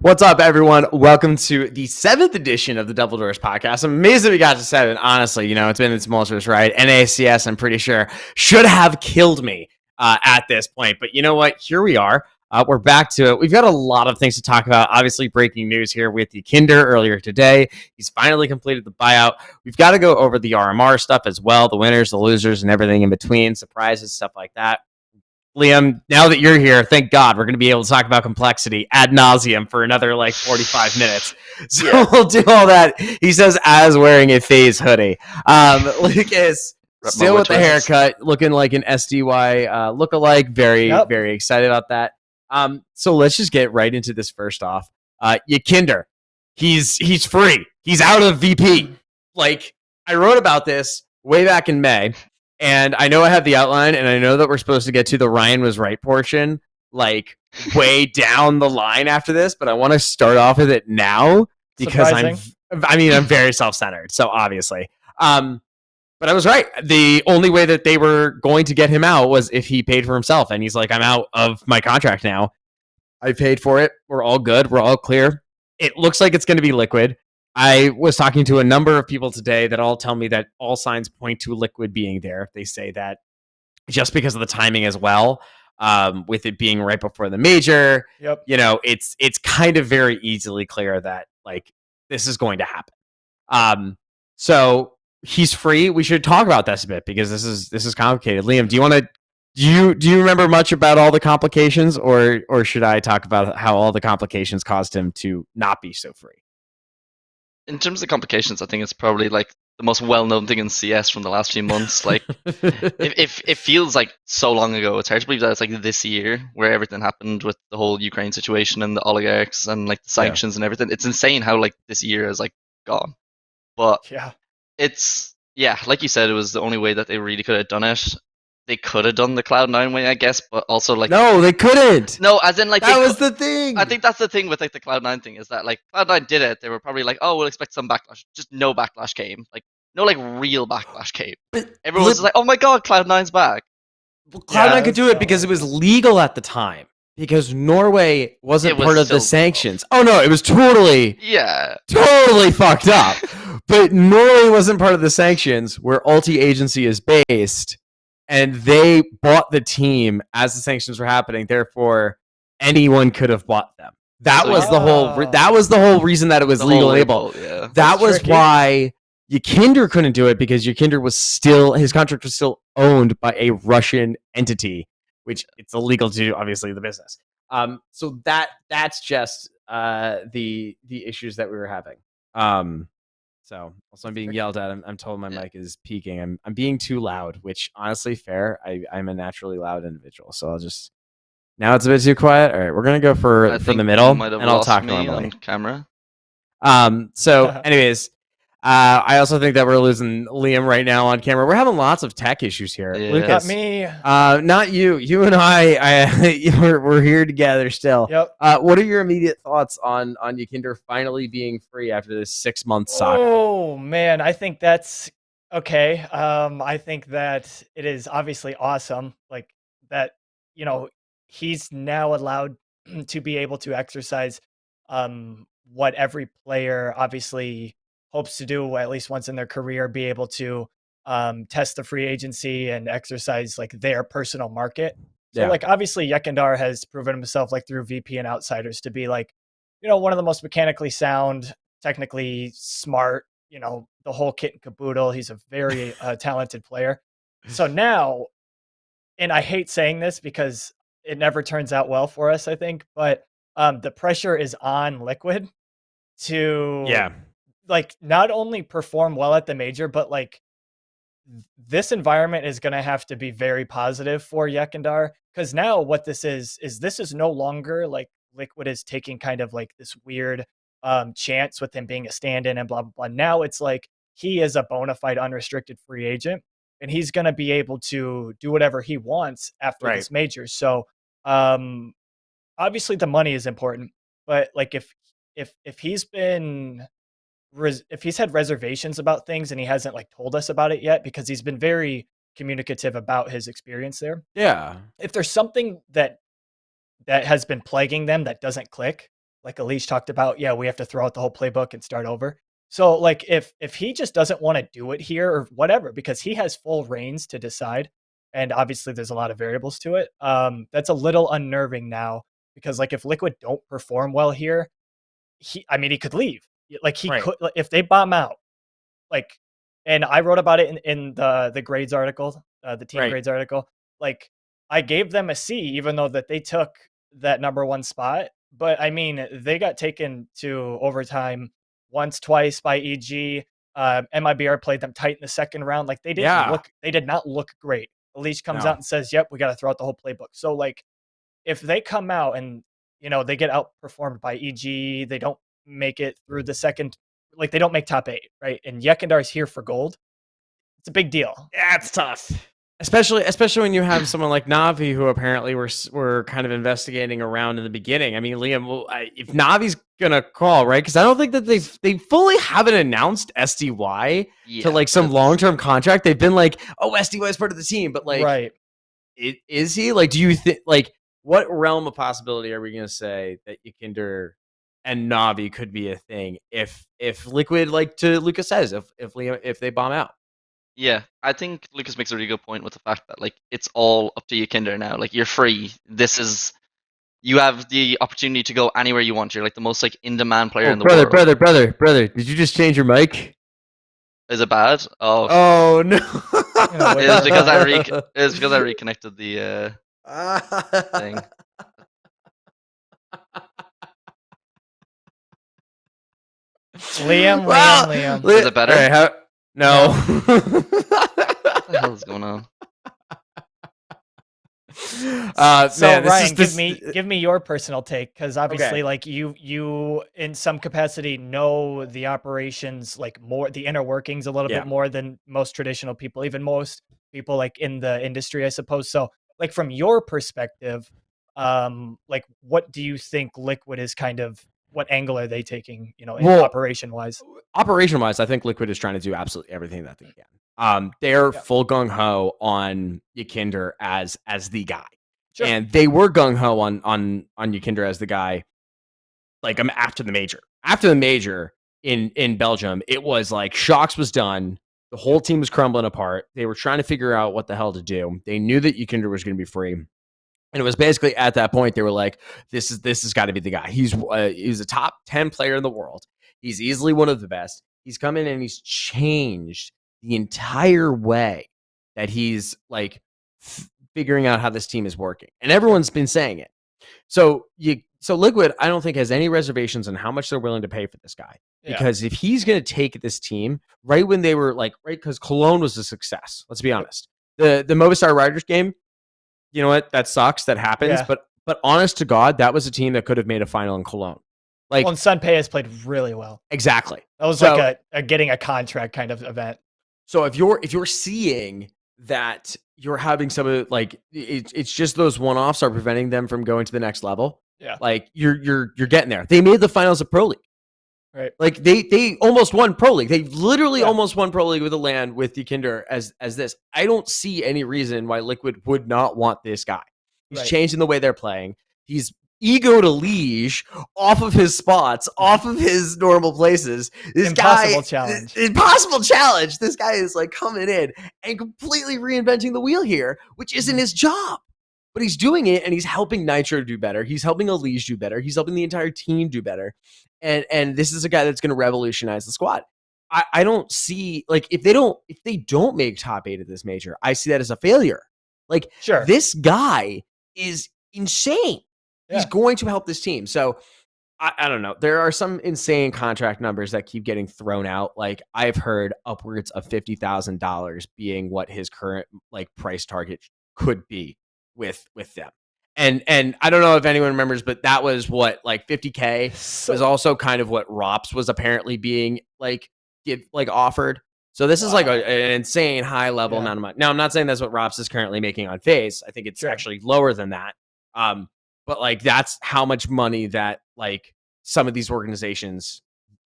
What's up, everyone? Welcome to the 7th edition of the Double Doors podcast. I'm amazed that we got to 7. Honestly, it's been a tumultuous ride. NACS, I'm pretty sure, should have killed me at this point. But you know what? Here we are. We're back to it. We've got a lot of things to talk about. Obviously, breaking news here with YEKINDAR earlier today. He's finally completed the buyout. We've got to go over the RMR stuff as well, the winners, the losers, and everything in between, surprises, stuff like that. Liam, now that you're here, thank God we're going to be able to talk about complexity ad nauseum for another 45 minutes. So we'll do all that. He says as wearing a FaZe hoodie. Lucas, still with the haircut, looking like an SDY lookalike. Very excited about that. So let's just get right into this first off. YEKINDAR, he's free. He's out of VP. I wrote about this way back in May. And I know I have the outline, and I know that we're supposed to get to the Ryan was right portion, way down the line after this, but I want to start off with it now because I'm very self-centered, so obviously. But I was right. The only way that they were going to get him out was if he paid for himself, and he's like, I'm out of my contract now. I paid for it. We're all good. We're all clear. It looks like it's going to be liquid. I was talking to a number of people today that all tell me that all signs point to liquid being there. They say that just because of the timing as well, with it being right before the major, it's kind of very easily clear that this is going to happen. So he's free. We should talk about this a bit because this is complicated. Liam, do you remember much about all the complications, or should I talk about how all the complications caused him to not be so free? In terms of complications, I think it's probably the most well-known thing in CS from the last few months. It feels like so long ago. It's hard to believe that it's this year where everything happened with the whole Ukraine situation and the oligarchs and the sanctions and everything. It's insane how this year has gone. But it's like you said, it was the only way that they really could have done it. They could have done the Cloud9 way, I guess, but also no, they couldn't. No, as in that was the thing. I think that's the thing with the Cloud9 thing is that Cloud9 did it. They were probably oh, we'll expect some backlash. Just no backlash came. No real backlash came. Everyone was oh my god, Cloud9's back. Well, Cloud9 could do it because it was legal at the time. Because Norway wasn't part of the sanctions. Oh no, it was totally fucked up. But Norway wasn't part of the sanctions where Ulti Agency is based. And they bought the team as the sanctions were happening. Therefore, anyone could have bought them. That was the whole reason that it was legal and able. Yeah. That was why YEKINDAR couldn't do it, because YEKINDAR was still, his contract was still owned by a Russian entity, which it's illegal to do, obviously, the business. So that's just the issues that we were having. So also I'm being yelled at. I'm told my mic is peaking. I'm being too loud, which honestly fair. I'm a naturally loud individual. So I'll just, now it's a bit too quiet. All right, we're going to go for the middle and I'll talk normally on camera. So anyways, I also think that we're losing Liam right now on camera. We're having lots of tech issues here. Yeah. Lucas, not me. Not you. You and we're here together still. Yep. What are your immediate thoughts on YEKINDAR finally being free after this 6-month saga? Oh man, I think that's okay. I think that it is obviously awesome. That, he's now allowed to be able to exercise what every player obviously hopes to do at least once in their career, be able to test the free agency and exercise their personal market. So obviously YEKINDAR has proven himself through VP and Outsiders to be one of the most mechanically sound, technically smart, the whole kit and caboodle. He's a very talented player. So now, and I hate saying this because it never turns out well for us, I think, but the pressure is on Liquid to not only perform well at the major, but this environment is going to have to be very positive for YEKINDAR, because now what this is no longer Liquid is taking kind of this weird chance with him being a stand-in and blah blah blah. Now it's he is a bona fide unrestricted free agent, and he's going to be able to do whatever he wants after this major. So obviously the money is important, but if he's been if he's had reservations about things and he hasn't told us about it yet, because he's been very communicative about his experience there. Yeah. If there's something that has been plaguing them that doesn't click, like Elise talked about, yeah, we have to throw out the whole playbook and start over. So like if he just doesn't want to do it here or whatever, because he has full reins to decide, and obviously there's a lot of variables to it. That's a little unnerving now because like if Liquid don't perform well here, he could leave. Like he could, like, if they bomb out, like, and I wrote about it in the grades article, the team grades article. Like I gave them a C, even though that they took that #1 spot. But I mean, they got taken to overtime once, twice by EG. MIBR played them tight in the second round. Like they did not look great. Elise comes out and says, "Yep, we got to throw out the whole playbook." So like, if they come out and they get outperformed by EG, they don't make it through the second, like they don't make top 8, right? And YEKINDAR is here for gold. It's a big deal. Yeah, it's tough. Especially when you have someone like Navi, who apparently were kind of investigating around in the beginning. I mean, Liam, if Navi's gonna call, right? Because I don't think that they fully haven't announced SDY to like some long-term contract. They've been like, oh, SDY is part of the team, but like, right? Is he? Like, do you think, like, what realm of possibility are we gonna say that YEKINDAR and Navi could be a thing if Liquid, like to Lucas says, if they bomb out? Yeah, I think Lucas makes a really good point with the fact that like it's all up to YEKINDAR now. Like you're free. You have the opportunity to go anywhere you want. You're like the most like in-demand player in the world. Brother, did you just change your mic? Is it bad? Oh no! It's because I reconnected the thing. Liam. Is it better? Right, no. What the hell is going on? So man, Ryan, give me your personal take, because obviously, like you in some capacity know the operations, like more the inner workings a little bit more than most traditional people, even most people like in the industry, I suppose. So, like from your perspective, like what do you think Liquid is kind of? What angle are they taking? Operation wise. Operation wise, I think Liquid is trying to do absolutely everything that they can. They're full gung ho on YEKINDAR as the guy, and they were gung ho on YEKINDAR as the guy. Like after the major in Belgium, it was like Shox was done. The whole team was crumbling apart. They were trying to figure out what the hell to do. They knew that YEKINDAR was going to be free. And it was basically at that point they were like, "This has got to be the guy. He's a top 10 player in the world. He's easily one of the best. He's come in and he's changed the entire way that he's like figuring out how this team is working." And everyone's been saying it. So Liquid, I don't think has any reservations on how much they're willing to pay for this guy, because if he's going to take this team right when they were like because Cologne was a success. Let's be honest. The Movistar Riders game. You know what? That sucks. That happens. But honest to God, that was a team that could have made a final in Cologne. Like, and Sunpei has played really well. Exactly. That was like a getting a contract kind of event. So if you're seeing that you're having some of like it's just those one-offs are preventing them from going to the next level. Yeah. Like you're getting there. They made the finals of Pro League. Right. Like they almost won Pro League. They literally almost won Pro League with a land with YEKINDAR as this. I don't see any reason why Liquid would not want this guy. He's changing the way they're playing. He's ego to Liege off of his spots, off of his normal places. Impossible challenge. This guy is like coming in and completely reinventing the wheel here, which isn't his job. But he's doing it, and he's helping Nitro do better. He's helping Elise do better. He's helping the entire team do better. And this is a guy that's going to revolutionize the squad. I don't see, like, if they don't make top 8 at this major, I see that as a failure. Like, this guy is insane. He's going to help this team. So I don't know. There are some insane contract numbers that keep getting thrown out. Like, I've heard upwards of $50,000 being what his current like price target could be with them. And I don't know if anyone remembers, but that was what, like 50K was also kind of what ROPS was apparently being like offered. So this is like an insane high level amount of money. Now, I'm not saying that's what ROPS is currently making on FaZe. I think it's actually lower than that. But like that's how much money that like some of these organizations,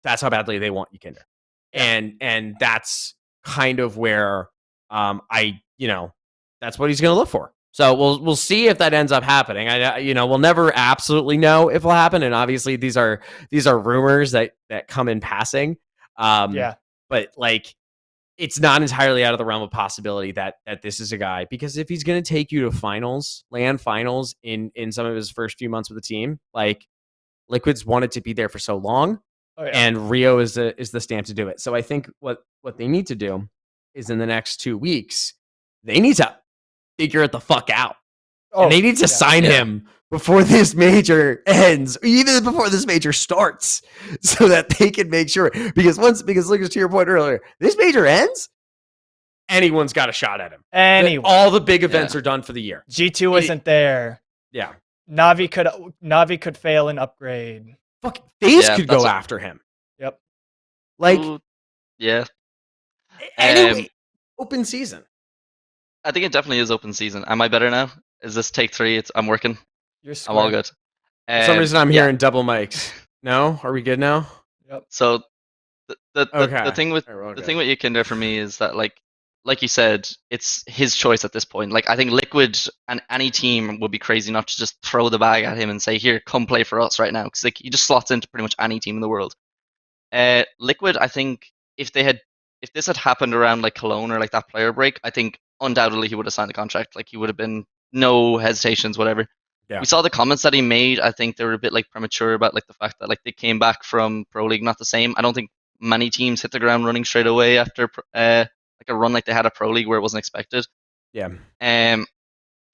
that's how badly they want YEKINDAR. And that's kind of where that's what he's going to look for. So we'll see if that ends up happening. We'll never absolutely know if it'll happen, and obviously these are rumors that come in passing. But like, it's not entirely out of the realm of possibility that this is a guy, because if he's going to take you to land finals in some of his first few months with the team, like, Liquid's wanted to be there for so long, and Rio is the stamp to do it. So I think what they need to do is, in the next 2 weeks, they need to figure it the fuck out. And they need to sign him before this major ends, even before this major starts, so that they can make sure. Because look, to your point earlier, this major ends, anyone's got a shot at him. All the big events are done for the year. G2 isn't there. Yeah. Navi could fail an upgrade. Fuck, FaZe could go after him. Yep. Like, anyway, open season. I think it definitely is open season. Am I better now? Is this take 3? I'm working. You're square. I'm all good. For some reason, I'm hearing double mics. No, are we good now? Yep. So the thing with YEKINDAR for me is that, like you said, it's his choice at this point. Like, I think Liquid and any team would be crazy not to just throw the bag at him and say, "Here, come play for us right now," because like, he just slots into pretty much any team in the world. Liquid, I think if this had happened around like Cologne or like that player break, I think undoubtedly he would have signed the contract. Like, he would have been no hesitations, whatever. Yeah. We saw the comments that he made. I think they were a bit like premature about like the fact that like they came back from Pro League not the same. I don't think many teams hit the ground running straight away after like a run like they had at Pro League where it wasn't expected. Yeah.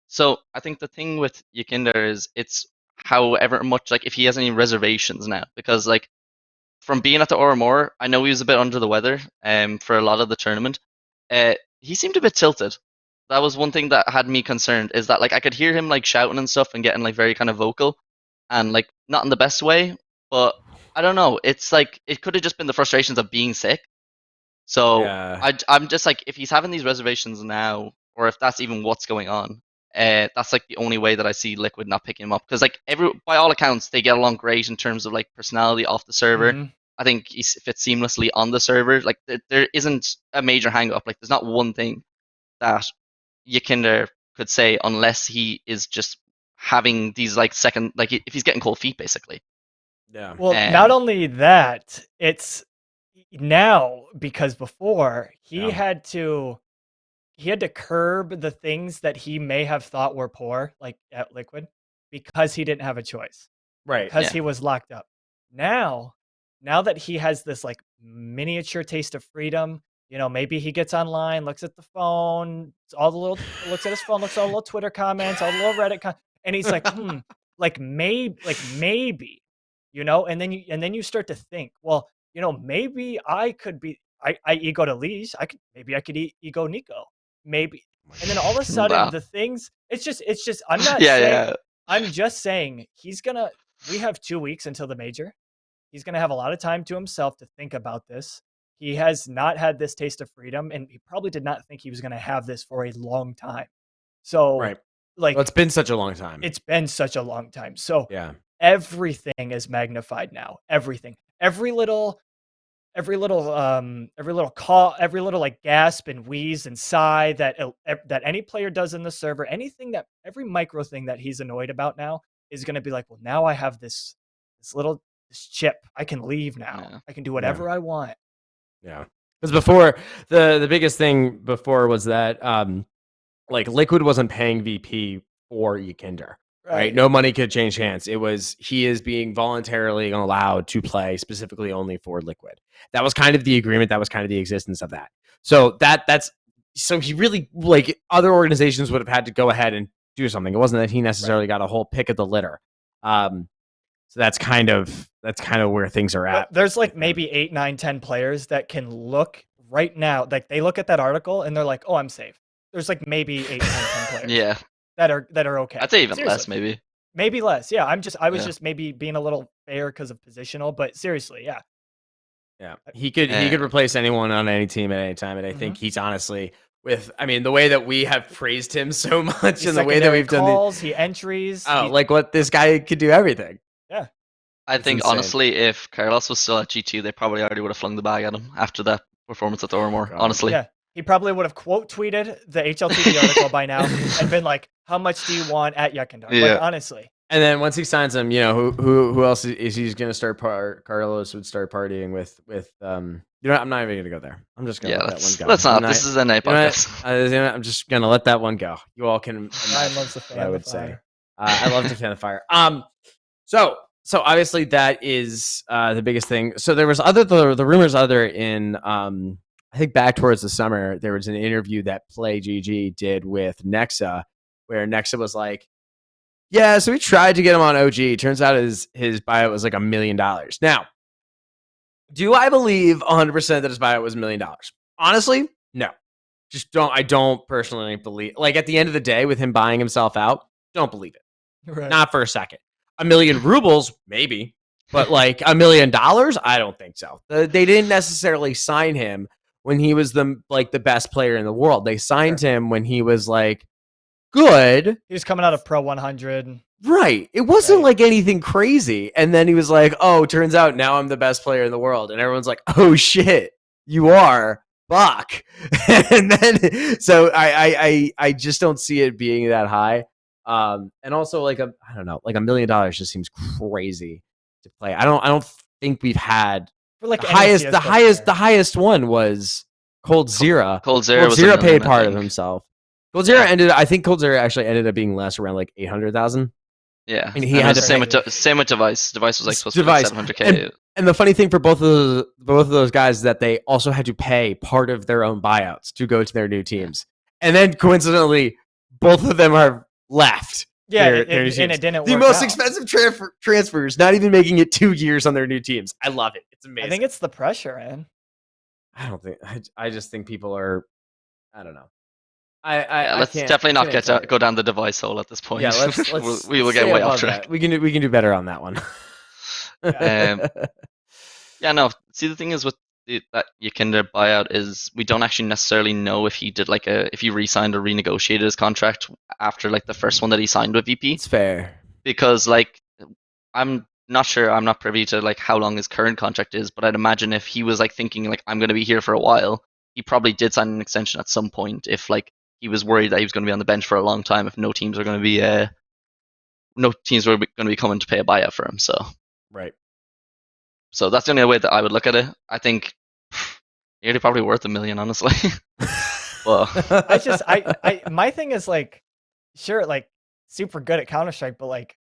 So I think the thing with YEKINDAR is it's however much, like, if he has any reservations now, because like from being at the RMR, I know he was a bit under the weather for a lot of the tournament. He seemed a bit tilted. That was one thing that had me concerned, is that like I could hear him like shouting and stuff and getting like very kind of vocal, and like not in the best way, but I don't know. It's like it could have just been the frustrations of being sick. So I'm just like, if he's having these reservations now, or if that's even what's going on, that's like the only way that I see Liquid not picking him up, because like by all accounts they get along great in terms of like personality off the server. Mm-hmm. I think he fits seamlessly on the server. Like there isn't a major hang up. Like there's not one thing that YEKINDAR could say, unless he is just having these like second, like if he's getting cold feet basically. Yeah. Well, not only that, it's now, because before he had to curb the things that he may have thought were poor, like at Liquid, because he didn't have a choice. Right. Because he was locked up. Now that he has this like miniature taste of freedom, you know, maybe he gets online, looks at the phone, looks at his phone, looks at all the little Twitter comments, all the little Reddit and he's like, maybe, you know, and then you start to think, well, you know, maybe I could be, I ego to Leash, maybe I could ego Nico, maybe, and then all of a sudden the things, it's just, I'm not saying, I'm just saying we have 2 weeks until the major. He's going to have a lot of time to himself to think about this. He has not had this taste of freedom, and he probably did not think he was going to have this for a long time. So, like, well, it's been such a long time. It's been such a long time. So, everything is magnified now. Everything, every little call, every little like gasp and wheeze and sigh that any player does in the server, every micro thing that he's annoyed about now is going to be like, well, now I have this chip. I can leave now. Yeah. I can do whatever I want. Yeah. Because before, the biggest thing before was that like Liquid wasn't paying VP for YEKINDAR. Right. No money could change hands. It was, he is being voluntarily allowed to play specifically only for Liquid. That was kind of the agreement. That was kind of the existence of that. So so he really, like, other organizations would have had to go ahead and do something. It wasn't that he necessarily got a whole pick of the litter. So that's kind of where things are at. But there's like maybe 8, 9, 10 players that can look right now. Like they look at that article and they're like, oh, I'm safe. There's like maybe 8, 9, 10 players. Yeah. That are okay. I'd say even less, maybe. Maybe less. Yeah. I was just maybe being a little fair because of positional, but seriously, yeah. Yeah. He could replace anyone on any team at any time. And I think he's honestly, the way that we have praised him so much, and the way that we've done calls, he entries. Like what this guy could do everything. Yeah. I think honestly, if Carlos was still at G2, they probably already would have flung the bag at him after that performance at the RMR. Honestly. Yeah. he probably would have quote tweeted the HLTV article by now and been like, "How much do you want at YEKINDAR?" Yeah. Like honestly. And then once he signs him, you know, who else is he's going to start? Carlos would start partying with. You know, what? I'm not even going to go there. I'm just going to let that one go. Let's not. This is an A podcast. I'm just going to let that one go. You all can. Ryan loves the fan. I would say. I love to fan the fire. So obviously that is the biggest thing. So there was the rumors in I think back towards the summer, there was an interview that Play GG did with Nexa, where Nexa was like, yeah, so we tried to get him on OG. Turns out his buyout was like $1 million. Now, do I believe 100% that his buyout was $1 million? Honestly, no. I don't personally believe, like at the end of the day with him buying himself out, don't believe it. Right. Not for a second. 1 million rubles, maybe, but like $1 million, I don't think so. They didn't necessarily sign him when he was the best player in the world. They signed him when he was like good. He was coming out of Pro 100. Right. It wasn't like anything crazy. And then he was like, oh, turns out now I'm the best player in the world. And everyone's like, oh shit, you are. Fuck. And then so I just don't see it being that high. And also like I don't know, like $1 million just seems crazy to play. I don't think we've had For like the highest one was Cold Zera. Cold Zera paid part of himself. Cold Zera I think Cold Zera actually ended up being less, around like 800,000. Yeah. And he had the same with Device. Device was like supposed to be 700K. And the funny thing for both of those guys is that they also had to pay part of their own buyouts to go to their new teams. And then coincidentally, both of them are left. Yeah, and it didn't work. The most expensive transfers, not even making it 2 years on their new teams. I love it. It's amazing. I think it's the pressure, man. I don't think. I just think people are. I don't know. Let's definitely not go down the Device hole at this point. Yeah, let's we will get way off track. That. We can do better on that one. No. See, the thing is with that YEKINDAR buyout is we don't actually necessarily know if he did if he re-signed or renegotiated his contract after like the first one that he signed with VP. It's fair because like I'm not sure. I'm not privy to like how long his current contract is, but I'd imagine if he was like thinking like I'm going to be here for a while, he probably did sign an extension at some point. If like he was worried that he was going to be on the bench for a long time, if no teams were going to be coming to pay a buyout for him. So right. So that's the only way that I would look at it. I think you're probably worth $1 million, honestly. Well, my thing is like, sure, like super good at Counter-Strike, but like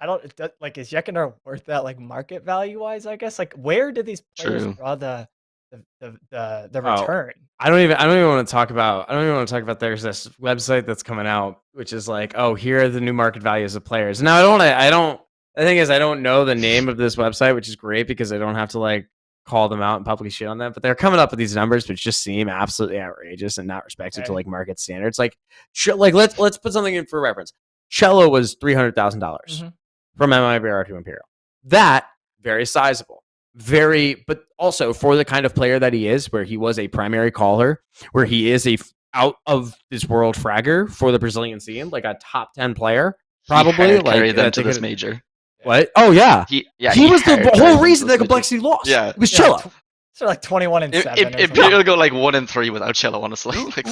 I don't like, is YEKINDAR worth that like market value wise? I guess like where did these players draw the return? I don't even want to talk about. There's this website that's coming out, which is like, oh, here are the new market values of players. Now the thing is, I don't know the name of this website, which is great because I don't have to like call them out and publicly shit on them. But they're coming up with these numbers, which just seem absolutely outrageous and not respected to like market standards. Like, let's put something in for reference. Cello was $300,000 from MIBR to Imperial. That very sizable, but also for the kind of player that he is, where he was a primary caller, where he is a out of this world fragger for the Brazilian scene, like a top 10 player, probably carry them to this major. What? Oh yeah, he was the whole reason that Complexity lost. Yeah, it was Cello. So like 21-7. Imperial go like 1-3 without Cello, honestly. Like,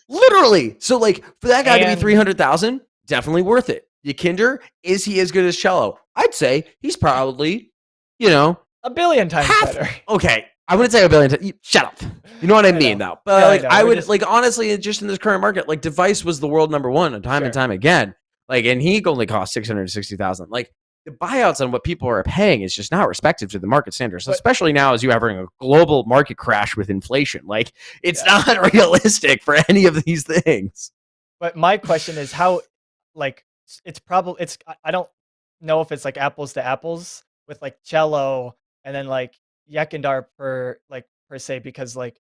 literally. So like for that guy to be 300,000, definitely worth it. YEKINDAR, is he as good as Cello? I'd say he's probably, $1 billion times better. Okay, I wouldn't say 1 billion. Shut up. You know what I mean, though. But I would honestly, just in this current market, like Device was the world number one time and time again. Like, and he only cost 660,000. Like, the buyouts on what people are paying is just not respective to the market standards, especially now as you have a global market crash with inflation. Like, it's not realistic for any of these things. But my question is how, like, I don't know if it's like apples to apples with like Cello and then like YEKINDAR per se, because like,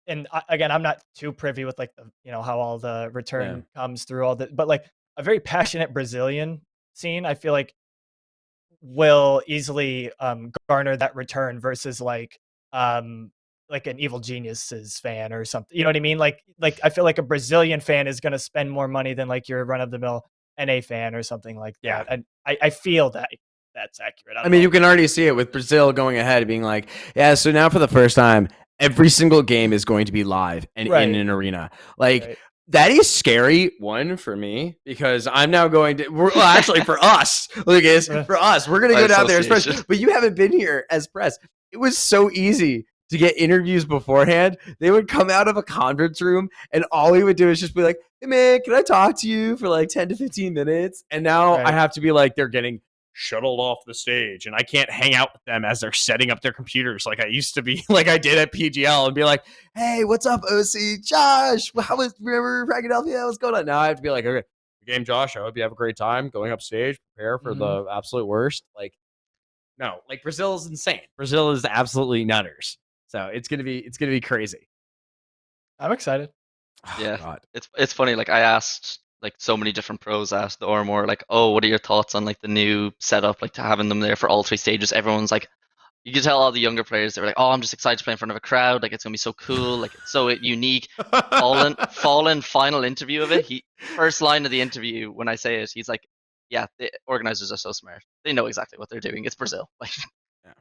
and again, I'm not too privy with like the, how all the return comes through all that, but like a very passionate Brazilian scene, I feel like will easily garner that return versus like an Evil Geniuses fan or something. You know what I mean? Like I feel like a Brazilian fan is going to spend more money than like your run of the mill NA fan or something like that. And I feel that that's accurate. I mean, you can already see it with Brazil going ahead, being like, yeah, so now for the first time every single game is going to be live and Right. in an arena. Like Right. that is scary. One for me because I'm now going to. Well, actually, for us, Lucas, for us, we're going to By go down there as press. association. But you haven't been here as press. It was so easy to get interviews beforehand. They would come out of a conference room, and all we would do is just be like, "Hey man, can I talk to you for like 10 to 15 minutes?" And now I Right. have to be like, they're getting shuttled off the stage, and I can't hang out with them as they're setting up their computers like I used to be, like I did at PGL, and be like, "Hey, what's up, OC Josh? How was remember Philadelphia? What's going on?" Now I have to be like, "Okay, game, Josh. I hope you have a great time going up stage. Prepare for the absolute worst." Like, no, like Brazil is insane. Brazil is absolutely nutters. So it's gonna be crazy. I'm excited. Oh, Yeah. God. It's funny. Like I asked like so many different pros asked the RMR like, oh, what are your thoughts on like the new setup, like to having them there for all 3 stages? Everyone's like, you can tell all the younger players they were like, oh, I'm just excited to play in front of a crowd. Like it's gonna be so cool. Like it's so unique. Fallen final interview of it. He first line of the interview when I say it, he's like, yeah, the organizers are so smart. They know exactly what they're doing. It's Brazil. Like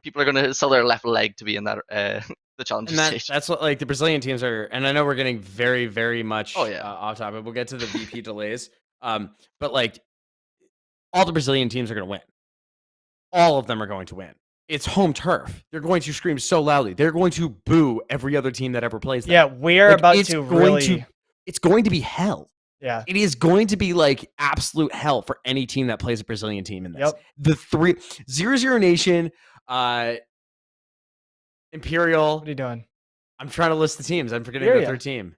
people are gonna sell their left leg to be in that the challenger And stage. that's what like the Brazilian teams are. And I know we're getting very, very much Oh, yeah. off topic. We'll get to the VP delays. But like all the Brazilian teams are going to win. All of them are going to win. It's home turf. They're going to scream so loudly. They're going to boo every other team that ever plays them. Yeah, we're Like, about it's to going really. it's going to be hell. Yeah. It is going to be like absolute hell for any team that plays a Brazilian team in this. Yep. The 0-0 Nation, Imperial. What are you doing? I'm trying to list the teams. I'm forgetting Furia. the third team.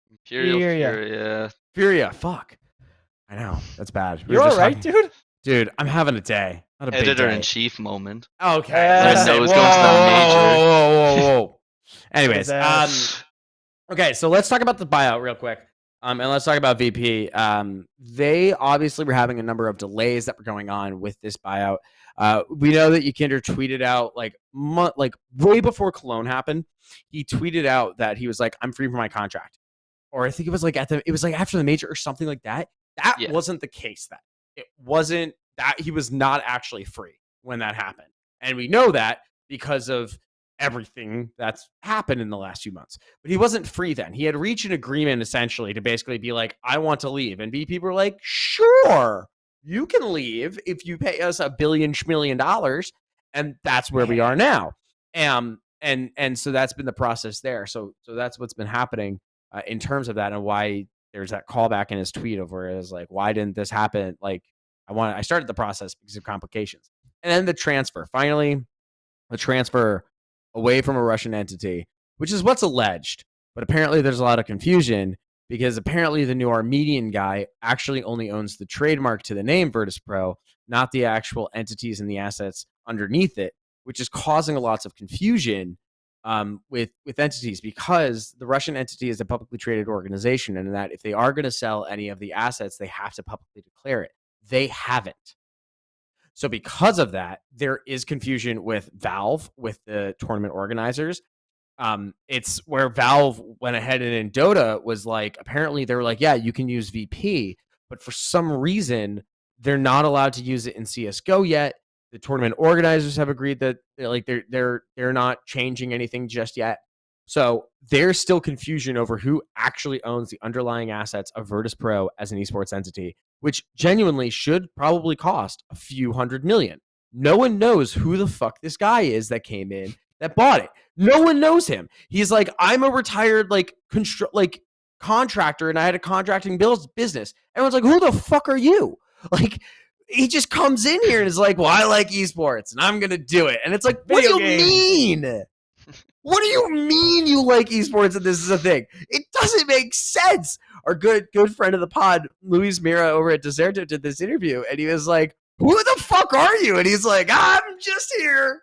Imperial Furia. Furia. Furia. Fuck. I know. That's bad. You're all right, dude? Dude, I'm having a day. Not a big Editor day. in chief moment. Okay. Yeah. So it's going to that major. Whoa. Anyways, okay, so let's talk about the buyout real quick. And let's talk about VP. They obviously were having a number of delays that were going on with this buyout. We know that YEKINDAR tweeted out like way before Cologne happened. He tweeted out that he was like, "I'm free from my contract," or I think it was like after the major or something like that. That wasn't the case. That it wasn't that he was not actually free when that happened, and we know that because of everything that's happened in the last few months. But he wasn't free then. He had reached an agreement essentially to basically be like, "I want to leave," and VP were like, "Sure, you can leave if you pay us $1 billion schmillion," and that's where we are now. And so that's been the process there. So that's what's been happening in terms of that, and why there's that callback in his tweet of where it is like, "Why didn't this happen?" Like, I started the process because of complications, and then the transfer. Finally, the transfer away from a Russian entity, which is what's alleged. But apparently there's a lot of confusion because apparently the new Armenian guy actually only owns the trademark to the name Virtus.pro, not the actual entities and the assets underneath it, which is causing lots of confusion with entities, because the Russian entity is a publicly traded organization, and that if they are going to sell any of the assets, they have to publicly declare it. They haven't. So because of that, there is confusion with Valve, with the tournament organizers. It's where Valve went ahead and in Dota was like, apparently they were like, yeah, you can use VP, but for some reason they're not allowed to use it in CS:GO yet. The tournament organizers have agreed that they're not changing anything just yet. So there's still confusion over who actually owns the underlying assets of Virtus.pro as an esports entity, which genuinely should probably cost a few $100 million. No one knows who the fuck this guy is that came in that bought it. No one knows him. He's like, I'm a retired contractor, and I had a contracting business. Everyone's like, who the fuck are you? Like, he just comes in here and is like, well, I like esports and I'm gonna do it. And it's like, what do you mean? What do you mean you like esports and this is a thing? It doesn't make sense. Our good friend of the pod, Luis Mira over at Deserto, did this interview, and he was like, who the fuck are you? And he's like, I'm just here.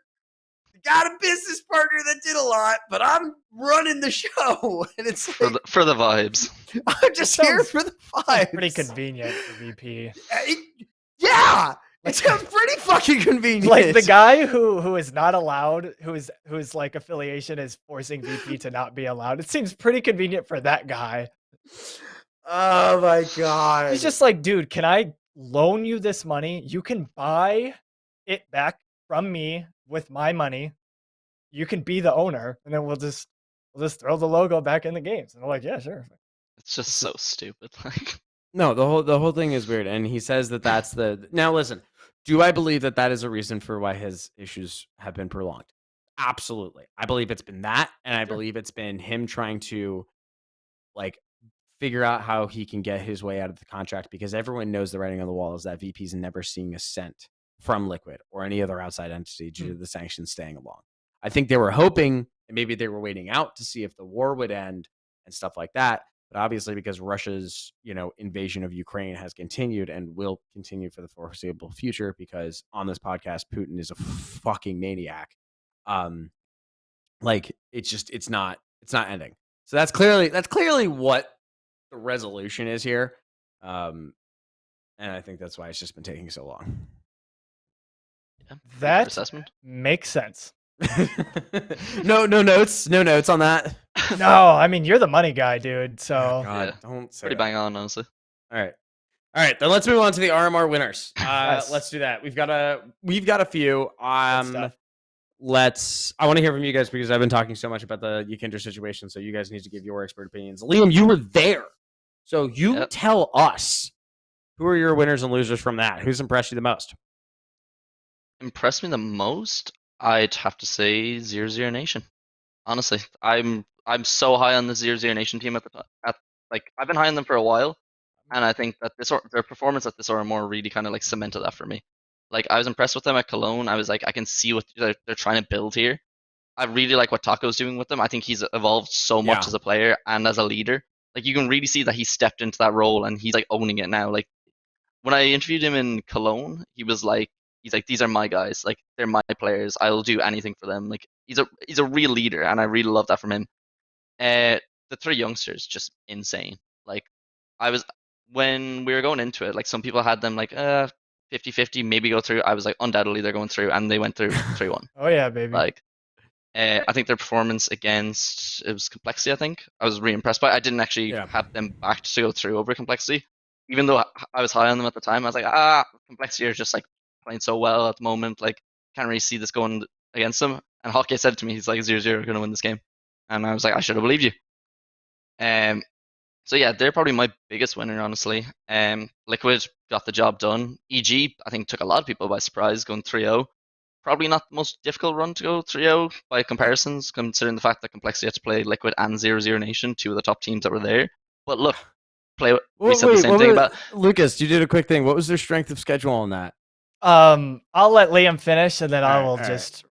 Got a business partner that did a lot, but I'm running the show. And it's like, for the vibes. I'm just here for the vibes. Pretty convenient for VP. Yeah. It sounds pretty fucking convenient. Like the guy who is not allowed, whose like affiliation is forcing VP to not be allowed. It seems pretty convenient for that guy. Oh my god. He's just like, dude, can I loan you this money? You can buy it back from me with my money. you can be the owner, and then we'll just throw the logo back in the games. And I'm like, yeah, sure. It's just so stupid. Like, No, the whole thing is weird, and he says that that's the. Now listen, do I believe that that is a reason for why his issues have been prolonged? Absolutely, I believe it's been that, and I believe it's been him trying to like figure out how he can get his way out of the contract, because everyone knows the writing on the wall is that VP's never seeing a cent from Liquid or any other outside entity due to the sanctions staying along. I think they were hoping, and maybe they were waiting out to see if the war would end and stuff like that. But obviously, because Russia's invasion of Ukraine has continued and will continue for the foreseeable future, because on this podcast, Putin is a fucking maniac. Like it's not ending. So that's clearly what the resolution is here. And I think that's why it's just been taking so long. yeah, That assessment. makes sense. No notes on that. No, I mean, you're the money guy, dude. So God, Yeah. don't say Pretty that. bang on, honestly. All right. Then let's move on to the RMR winners. Yes. Let's do that. We've got a few. good stuff. I want to hear from you guys because I've been talking so much about the YEKINDAR situation. So you guys need to give your expert opinions. Liam, you were there, so you tell us who are your winners and losers from that. Who's impressed you the most? Impressed me the most, I'd have to say 00 Nation. Honestly, I'm so high on the 00 Nation team like I've been high on them for a while, and I think that their performance at this RMR really kind of like cemented that for me. Like I was impressed with them at Cologne. I was like, I can see what they're trying to build here. I really like what Taco's doing with them. I think he's evolved so much as a player and as a leader. Like you can really see that he stepped into that role and he's like owning it now. Like when I interviewed him in Cologne, he's like, these are my guys. Like they're my players. I'll do anything for them. Like he's a real leader, and I really love that from him. The three youngsters just insane. Like I was when we were going into it, like some people had them like 50-50, maybe go through. I was like undoubtedly they're going through, and they went through 3-1. Oh yeah, baby. Like I think their performance against it was Complexity. I think I was really impressed by. I didn't actually have them backed to go through over Complexity, even though I was high on them at the time. I was like, Complexity are just like playing so well at the moment. Like can't really see this going against them. And Hockey said to me, he's like 0-0 going to win this game, and I was like, I should have believed you. So yeah, they're probably my biggest winner, honestly. Liquid got the job done. EG, I think, took a lot of people by surprise going 3-0. Probably not the most difficult run to go 3-0 by comparisons, considering the fact that Complexity had to play Liquid and 00 Nation, two of the top teams that were there. But look, we said the same thing about Lucas. You did a quick thing. What was their strength of schedule on that? I'll let Liam finish, and then I will just.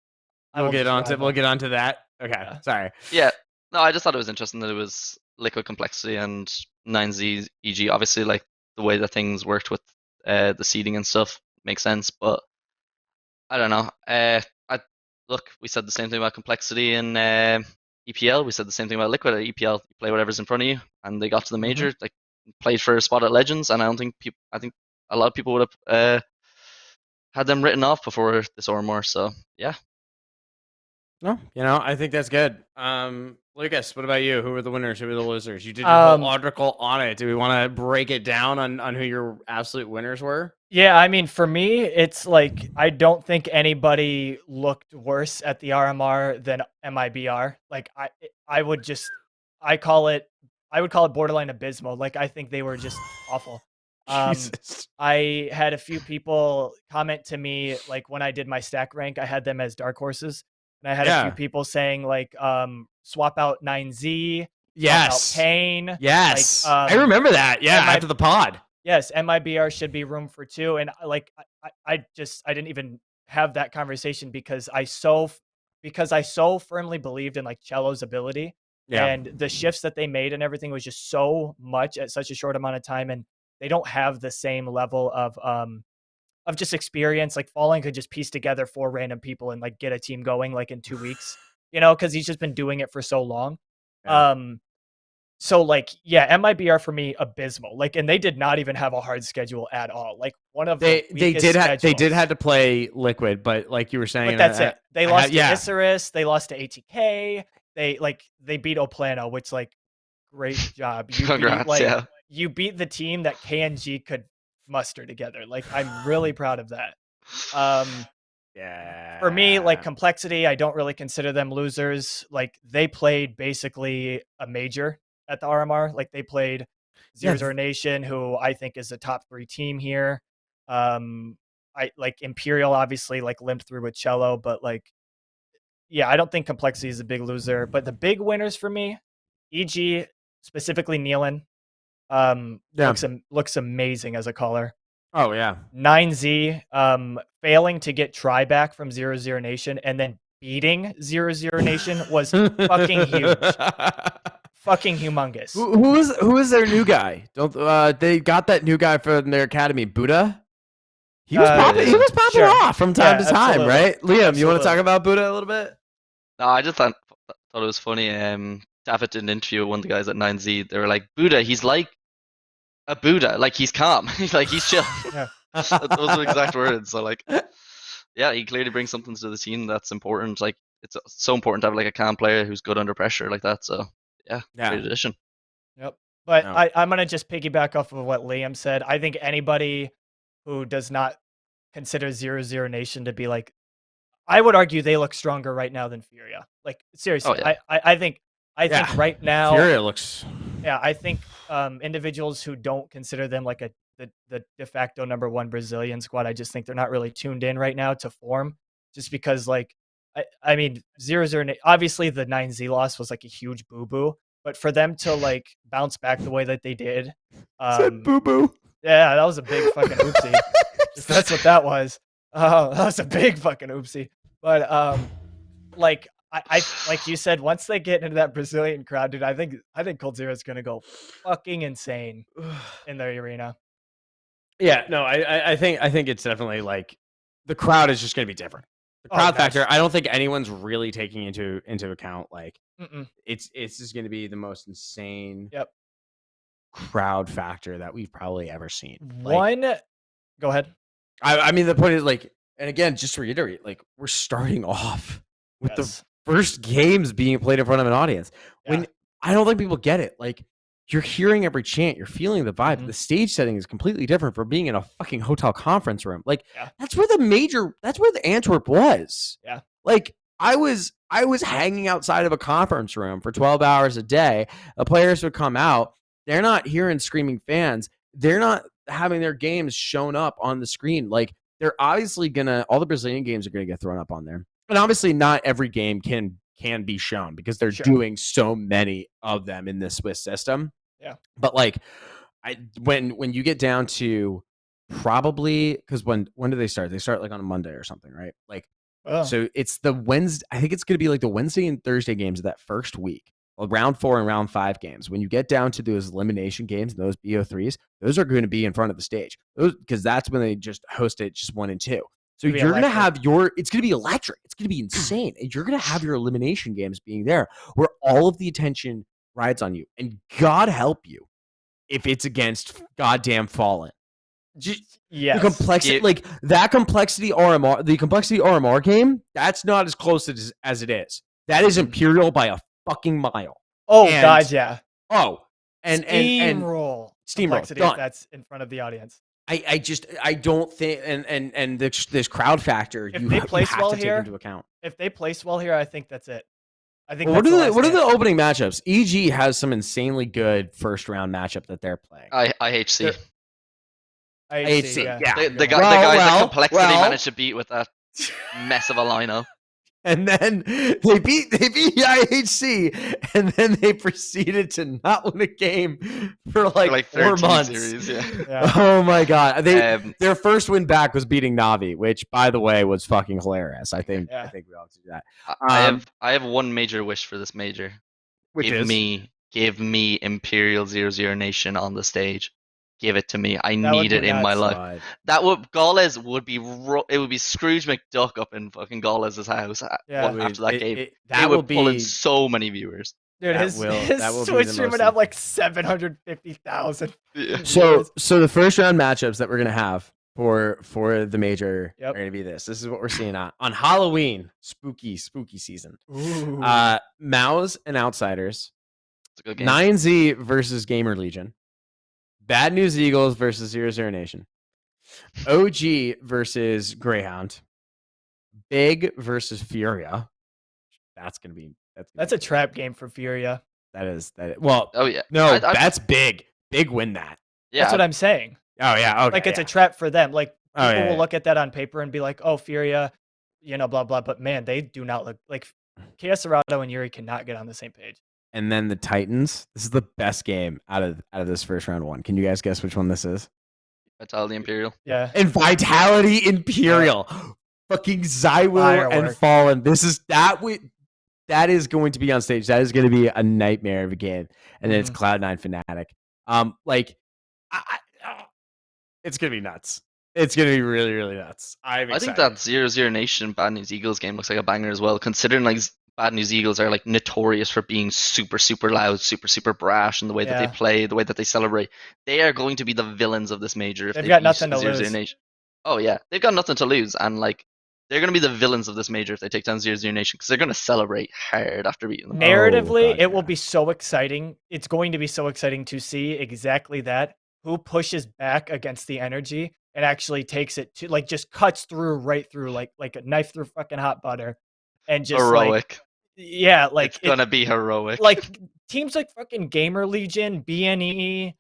We'll get onto that. Okay, yeah. Sorry. Yeah, no, I just thought it was interesting that it was Liquid, Complexity, and 9Z EG. Obviously, like the way that things worked with the seeding and stuff makes sense, but I don't know. We said the same thing about Complexity in EPL. We said the same thing about Liquid at EPL. You play whatever's in front of you, and they got to the major. Like played for a spot at Legends, and I think a lot of people would have had them written off before this RMR. So yeah. No, I think that's good. Lucas, what about you? Who were the winners? Who were the losers? You did your whole article on it. Do we want to break it down on who your absolute winners were? Yeah, I mean, for me, it's like I don't think anybody looked worse at the RMR than MIBR. Like I would call it borderline abysmal. Like I think they were just awful. Jesus. I had a few people comment to me like when I did my stack rank, I had them as dark horses. And I had a few people saying like swap out 9Z, swap out Pain. Yes. Like, I remember that. Yeah, after the pod. Yes, MIBR should be room for two. And like I didn't even have that conversation because I so firmly believed in like Cello's ability. Yeah. And the shifts that they made and everything was just so much at such a short amount of time. And they don't have the same level of just experience. Like Fallen could just piece together 4 random people and like get a team going like in 2 weeks, because he's just been doing it for so long. Yeah. So like, yeah, MIBR for me abysmal. Like, and they did not even have a hard schedule at all. Like one of they did have to play Liquid, but like you were saying, but that's it. They lost to Isurus, they lost to ATK. They beat Oplano, which like great job. Congrats, you beat the team that KNG could muster together. Like I'm really proud of that. Yeah. For me, like Complexity, I don't really consider them losers. Like they played basically a major at the RMR. Like they played Yeah, 00 Nation, who I think is a top 3 team here. I like Imperial obviously like limped through with Cello, but like yeah, I don't think Complexity is a big loser. But the big winners for me, EG, specifically Nealon, Yeah. looks amazing as a caller. Oh yeah. 9Z failing to get try back from 00 Nation and then beating 00 Nation was fucking huge. Fucking humongous. Who is their new guy? Don't they got that new guy from their academy, Buddha? He was popping. He was popping Sure. off from time to time, absolutely. right? Liam, you want Absolutely. to talk about Buddha a little bit? No, I just thought it was funny. David did an interview with one of the guys at 9Z. They were like, Buddha, he's like a Buddha. Like, he's calm. He's like, he's chill. Yeah. Those are exact words. So, like, yeah, he clearly brings something to the team that's important. Like, it's so important to have, like, a calm player who's good under pressure like that. So, yeah. Great addition. Yep. But No. I'm going to just piggyback off of what Liam said. I think anybody who does not consider 00 Nation to be like, I would argue they look stronger right now than Furia. Like seriously, yeah. I think right now, Furia looks. yeah, I think individuals who don't consider them like the de facto #1 Brazilian squad, I just think they're not really tuned in right now to form. Just because like I mean 00 obviously the 9Z loss was like a huge boo boo, but for them to like bounce back the way that they did, Boo boo. yeah, that was a big fucking oopsie. If that's what that was. That was a big fucking oopsie. But like I like you said, once they get into that Brazilian crowd, dude, I think Cold Zero is gonna go fucking insane in the arena. Yeah, no, I think it's definitely like the crowd is just going to be different. The crowd factor, gosh. I don't think anyone's really taking into account. Like Mm-mm. it's just going to be the most insane Yep. crowd factor that we've probably ever seen. Go ahead. I mean, the point is like, and again, just to reiterate, like we're starting off with the first games being played in front of an audience. When I don't think people get it, like you're hearing every chant, you're feeling the vibe. The stage setting is completely different from being in a fucking hotel conference room. Like that's where the Antwerp was. Yeah. Like I was hanging outside of a conference room for 12 hours a day. The players would come out. They're not hearing screaming fans. They're not having their games shown up on the screen. Like they're obviously all the Brazilian games are gonna get thrown up on there. And obviously not every game can be shown because they're doing so many of them in this Swiss system. Yeah. But like when you get down to probably, because when do they start? They start like on a Monday or something, right? Like so it's the Wednesday. I think it's gonna be like the Wednesday and Thursday games of that first week. Well, round 4 and round 5 games. When you get down to those elimination games and those BO3s, those are going to be in front of the stage. Those because that's when they just host it just 1 and 2. So you're going to have it's going to be electric. It's going to be insane. And you're going to have your elimination games being there where all of the attention rides on you. And God help you if it's against goddamn Fallen. Yes. The complexity, like that complexity RMR, the complexity RMR game, that's not as close as it is. That is Imperial by a fucking mile. Oh, God, yeah. Oh, and steamroll complexity done. If that's in front of the audience. I don't think and this crowd factor if you they have place well to here, take into account. If they place well here, I think that's it. I think. Well, what are the opening matchups? EG has some insanely good first round matchup that they're playing. IHC. IHC, yeah. The guys that complexity managed to beat with that mess of a lineup. And then they beat IHC, and then they proceeded to not win a game for like 4 months. Series, yeah. Oh my god! Their first win back was beating Navi, which, by the way, was fucking hilarious. I think we all do that. I have one major wish for this major. Which give me Imperial 00 Nation on the stage. Give it to me. I need it in my life. Gaules would be it would be Scrooge McDuck up in fucking Gaules's house after that game. It would pull in so many viewers. Dude, his Twitch stream would have like 750,000. So the first round matchups that we're gonna have for the major are gonna be this. This is what we're seeing on Halloween, spooky season. Mouse and Outsiders. It's a good game. 9Z versus Gamer Legion. Bad News Eagles versus 00 Nation. OG versus Greyhound. Big versus Furia. That's That's a trap game for Furia. That is. Well, Oh yeah. no, I- that's big. Big win that. Yeah. That's what I'm saying. Oh yeah. Okay. Like it's a trap for them. Like Oh, people yeah, will yeah. look at that on paper and be like, "Oh, Furia, blah blah." But man, they do not look like Chaos Dorado and Yuri cannot get on the same page. And then the Titans. This is the best game out of this first round one. Can you guys guess which one this is? Vitality Imperial. Yeah. And Vitality Imperial. Fucking Zywoo and Firework. Fallen. This is that is going to be on stage. That is going to be a nightmare of a game. And then it's Cloud9 Fnatic. Like it's gonna be nuts. It's gonna be really, really nuts. I think that 0-0 Nation Bad News Eagles game looks like a banger as well, considering like Bad News Eagles are like notorious for being super, super loud, super, super brash in the way that they play, the way that they celebrate. They are going to be the villains of this major if They've they got beat nothing to 0-0 lose. Nation. Oh yeah, they've got nothing to lose, and like they're going to be the villains of this major if they take down 0-0 Nation because they're going to celebrate hard after beating them. Narratively, God, it will be so exciting. It's going to be so exciting to see exactly that. Who pushes back against the energy and actually takes it to like just cuts through right through like a knife through fucking hot butter and just Heroic. Like it's gonna be heroic. Like teams like fucking Gamer Legion, BNE,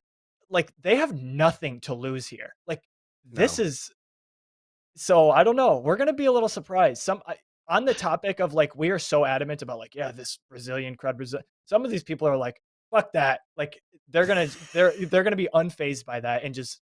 like they have nothing to lose here. Like this is so I don't know. We're gonna be a little surprised. On the topic of like we are so adamant about like this Brazilian crowd. Some of these people are like fuck that. Like they're gonna be unfazed by that and just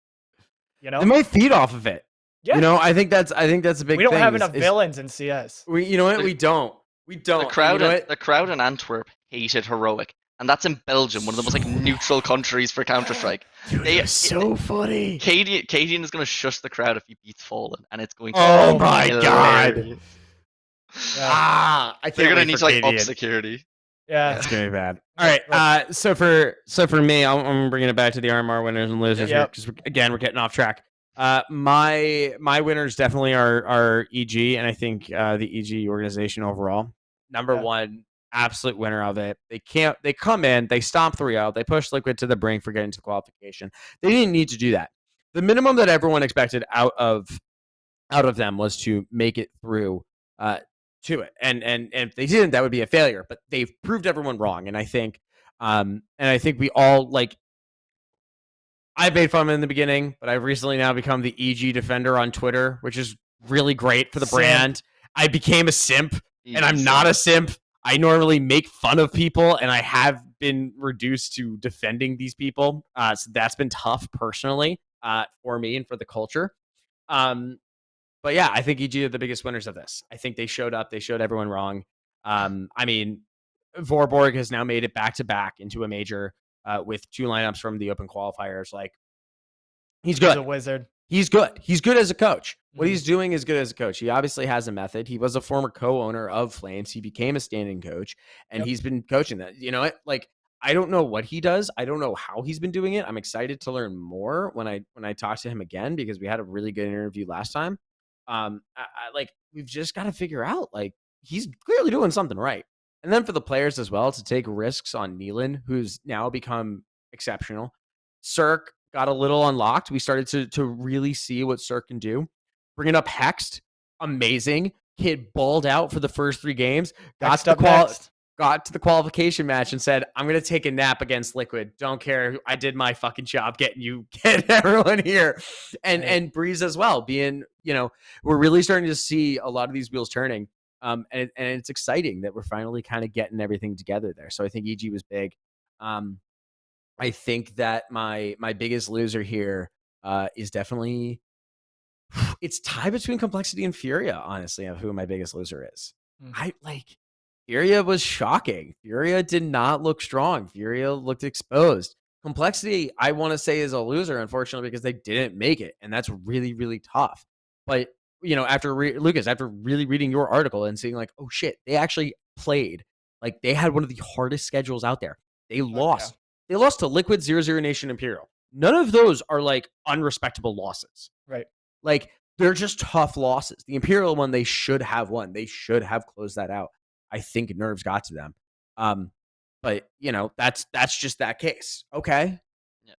they might feed off of it. Yeah. I think that's a big thing. We don't have enough villains in CS. You know what? We don't. The crowd in Antwerp hated heroic, and that's in Belgium, one of the most like neutral countries for Counter-Strike. It's so funny. Cadian is going to shush the crowd if he beats Fallen, and it's going to oh my god. Yeah. They're going to need to like up security. Yeah, it's gonna be bad. All right, so for me, I'm bringing it back to the RMR winners and losers here because again we're getting off track. My winners definitely are EG, and I think the EG organization overall, number one, absolute winner of it. They come in, they stomp 3-0, they push Liquid to the brink for getting to qualification. They didn't need to do that. The minimum that everyone expected out of them was to make it through to it, and if they didn't, that would be a failure. But they've proved everyone wrong, and I think we all like. I made fun of him in the beginning, but I've recently now become the EG defender on Twitter, which is really great for the brand. I became a simp, and I'm not a simp. I normally make fun of people, and I have been reduced to defending these people. So that's been tough personally for me and for the culture. But yeah, I think EG are the biggest winners of this. I think they showed up. They showed everyone wrong. I mean, Vorborg has now made it back-to-back into a major with 2 lineups from the open qualifiers. Like, he's good. He's a wizard. He's good. He's good as a coach. What he's doing is good as a coach. He obviously has a method. He was a former co-owner of Flames. He became a standing coach, and he's been coaching that. You know what? Like, I don't know what he does. I don't know how he's been doing it. I'm excited to learn more when I talk to him again because we had a really good interview last time. Like, we've just got to figure out, like, he's clearly doing something right. And then for the players as well to take risks on Neelan, who's now become exceptional. Cirque got a little unlocked. We started to really see what Cirque can do. Bringing up Hext, amazing. Kid balled out for the first 3 games. Got to the qualification match and said, I'm going to take a nap against Liquid. Don't care. I did my fucking job getting everyone here. And Breeze as well, being, we're really starting to see a lot of these wheels turning. And it's exciting that we're finally kind of getting everything together there. So I think EG was big. I think that my biggest loser here is definitely, it's tied between Complexity and Furia, honestly, of who my biggest loser is. Furia was shocking. Furia did not look strong. Furia looked exposed. Complexity, I want to say, is a loser, unfortunately, because they didn't make it. And that's really, really tough. But, after Lucas, after really reading your article and seeing like, oh shit, they actually played. Like, they had one of the hardest schedules out there. They lost. They lost to Liquid, 0-0 Nation, Imperial. None of those are like unrespectable losses. Right. Like, they're just tough losses. The Imperial one, they should have won. They should have closed that out. I think nerves got to them. But that's just that case. Okay. Yeah.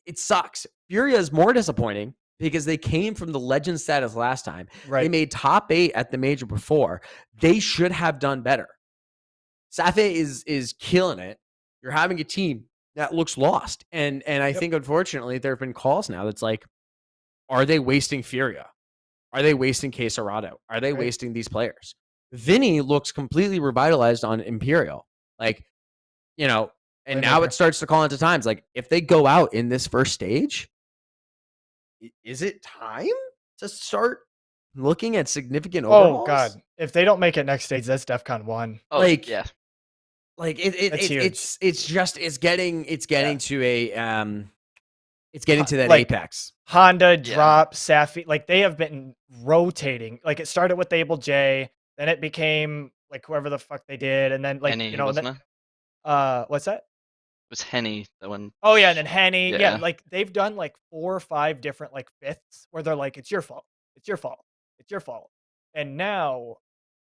It sucks. Furia is more disappointing because they came from the legend status last time. Right. They made top 8 at the major before. They should have done better. Safe is killing it. You're having a team that looks lost. And I think, unfortunately, there have been calls now that's like, are they wasting Furia? Are they wasting Quesarado? Are they wasting these players? Vinny looks completely revitalized on Imperial. Like, you know, and now it starts to call into times. Like, if they go out in this first stage, is it time to start looking at significant overhauls? Oh, God. If they don't make it next stage, that's DEFCON 1. Oh, like, yeah. Like it's getting to a it's getting to that like, apex. Honda, Drop, Safi, like they have been rotating. Like it started with the Able J, then it became like whoever the fuck they did, and then like Henny, you know, wasn't then, it? what's that? It was Henny that one. Oh yeah, and then Henny. Yeah, Yeah. like they've done like 4 or 5 different like fifths where they're like, it's your fault, it's your fault, it's your fault, and now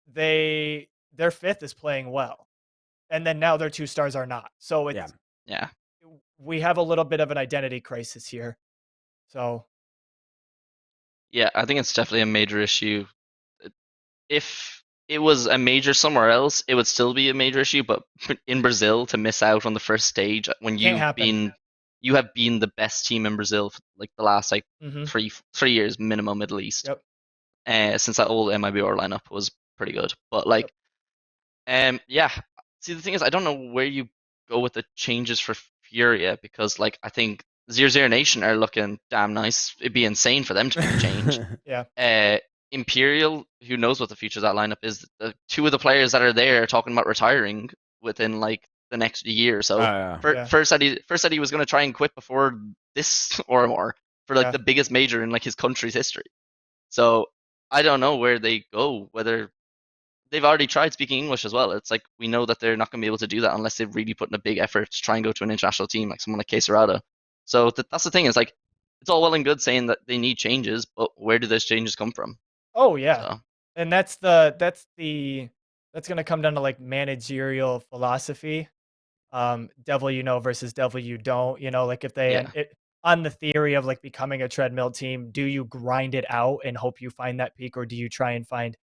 their fifth is playing well, and then now their 2 stars are not. So it's yeah. We have a little bit of an identity crisis here. So yeah, I think it's definitely a major issue. If it was a major somewhere else, it would still be a major issue. But in Brazil, to miss out on the first stage when you have been the best team in Brazil for like the last like 3 years minimum at least. Since that old MIBR lineup was pretty good, but like, yeah. See, the thing is, I don't know where you go with the changes for Furia because, like, I think Zero Nation are looking damn nice. It'd be insane for them to make a change. Imperial, who knows what the future of that lineup is? The 2 of the players that are there are talking about retiring within like the next year. So first said he was going to try and quit before this RMR for like the biggest major in like his country's history. So I don't know where they go. Whether they've already tried speaking English as well. It's like we know that they're not going to be able to do that unless they've really put in a big effort to try and go to an international team like someone like Quesarado. So that's the thing. Is like it's all well and good saying that they need changes, but where do those changes come from? Oh yeah, so. And that's going to come down to like managerial philosophy. Devil you know versus devil you don't. You know, like if they on the theory of like becoming a treadmill team, do you grind it out and hope you find that peak, or do you try and find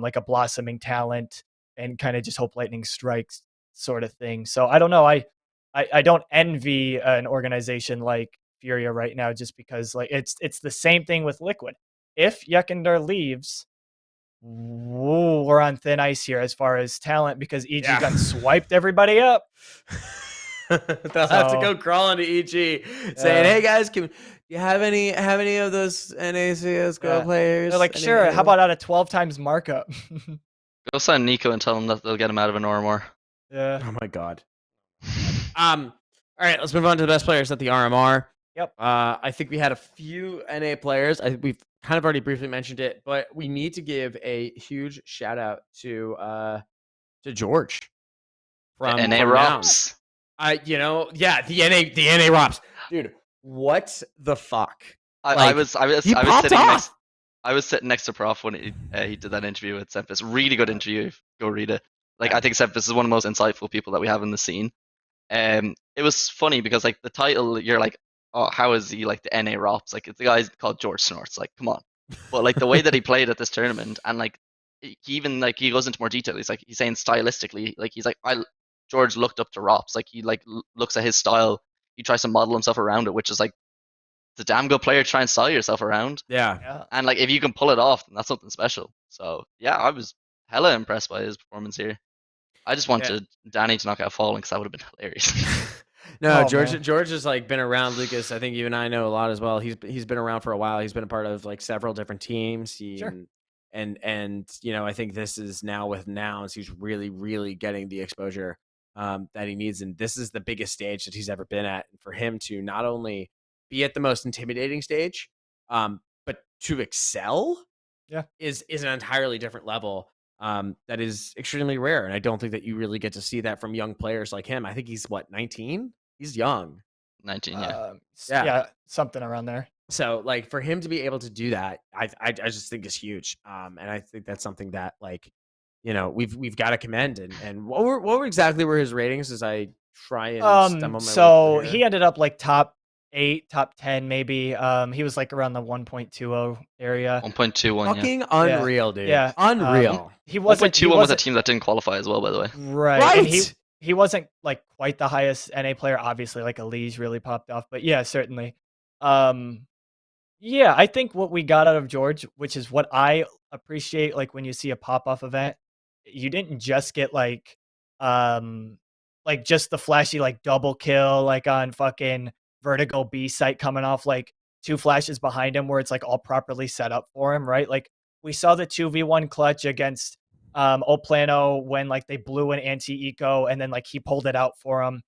like a blossoming talent and kind of just hope lightning strikes sort of thing? So I don't know. I don't envy an organization like Furia right now, just because like it's the same thing with Liquid. If YEKINDAR leaves, we're on thin ice here as far as talent because EG got swiped everybody up. They'll have to go crawling to EG saying, "Hey guys, do you have any of those NACSGO players?" They're like, "Sure. How about out of 12 times markup?" Go sign Nico and tell him that they'll get him out of an RMR. Yeah. Oh my god. All right, let's move on to the best players at the RMR. Yep. I think we had a few NA players. We've kind of already briefly mentioned it, but we need to give a huge shout out to George from NA Rops. The NA Rops, dude. What the fuck? I was sitting next to Prof when he did that interview with Sempis. Really good interview. Go read it. Like I think Sempis is one of the most insightful people that we have in the scene. It was funny because like the title, you're like, oh, how is he like the NA Rops? Like it's the guy's called George Snorts. Like, come on. But like the way that he played at this tournament, and like he even like he goes into more detail. He's saying stylistically, like he's like George looked up to Rops. Like he like looks at his style. He tries to model himself around it, which is like the damn good player to try and style yourself around. Yeah. And like if you can pull it off, then that's something special. So yeah, I was hella impressed by his performance here. I just wanted Danny to knock out Fallen because that would have been hilarious. No, George has like been around Lucas. I think even I know a lot as well. He's been around for a while. He's been a part of like several different teams. And you know, I think this is now with Nouns, he's really getting the exposure that he needs, and this is the biggest stage that he's ever been at. And for him to not only be at the most intimidating stage, but to excel, is an entirely different level. That is extremely rare, and I don't think that you really get to see that from young players like him. I think he's 19. He's young. 19, yeah, something around there. So like for him to be able to do that, I just think is huge. And I think that's something that like, you know, we've got to commend. And what exactly were his ratings as I try and stem on my way he ended up like top 8, top 10 maybe. He was like around the 1.20 area. 1.21, yeah. Fucking unreal, dude. Yeah. Unreal. He wasn't 1.21 with a team that didn't qualify as well, by the way. right. And Right. he wasn't like quite the highest NA player. Obviously, like Elise really popped off, but yeah, certainly. Yeah, I think what we got out of George, which is what I appreciate, like when you see a pop-off event, you didn't just get like just the flashy like double kill like on fucking Vertigo B site coming off like 2 flashes behind him where it's like all properly set up for him, right? Like we saw the 2v1 clutch against Oplano when like they blew an anti-eco and then like he pulled it out for him.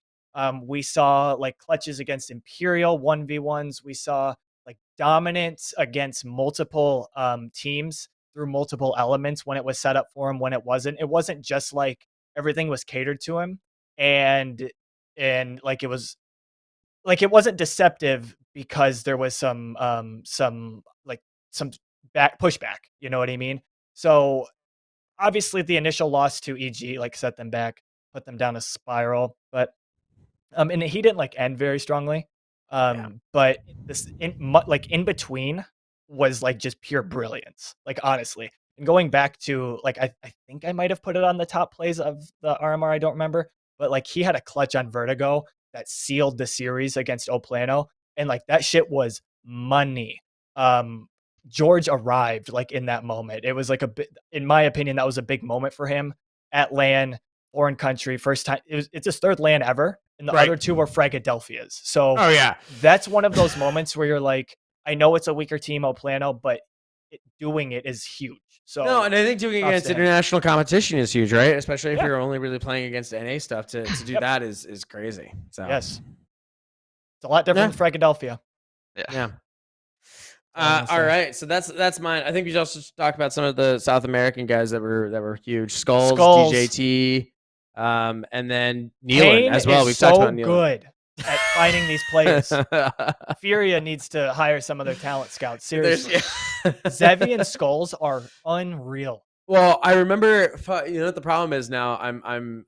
We saw like clutches against Imperial 1v1s. We saw like dominance against multiple teams through multiple elements when it was set up for him, when it wasn't. It wasn't just like everything was catered to him and like it wasn't deceptive because there was some back pushback, you know what I mean? So obviously the initial loss to EG like set them back, put them down a spiral, but and he didn't like end very strongly. But this like in between was like just pure brilliance, like honestly. And going back to like I think I might have put it on the top plays of the RMR, I don't remember, but like he had a clutch on Vertigo that sealed the series against Oplano, and like that shit was money. George arrived like in that moment. It was like a bit, in my opinion, that was a big moment for him at LAN, foreign country, first time. It's his third LAN ever, and the other 2 were Fragadelphia's. So that's one of those moments where you're like, I know it's a weaker team, Oplano, but doing it is huge. So no, and I think doing it against international competition is huge, right? Especially if you're only really playing against NA stuff. To do that is crazy. So yes, it's a lot different than Fragadelphia. Yeah. All right, so that's mine. I think we also talked about some of the South American guys that were huge. Skulls, DJT, and then Nealon as well. We've talked about Nealon. Good at finding these players. Furia needs to hire some of their talent scouts. Seriously, Zevi and Skulls are unreal. Well, I remember. You know what the problem is now? I'm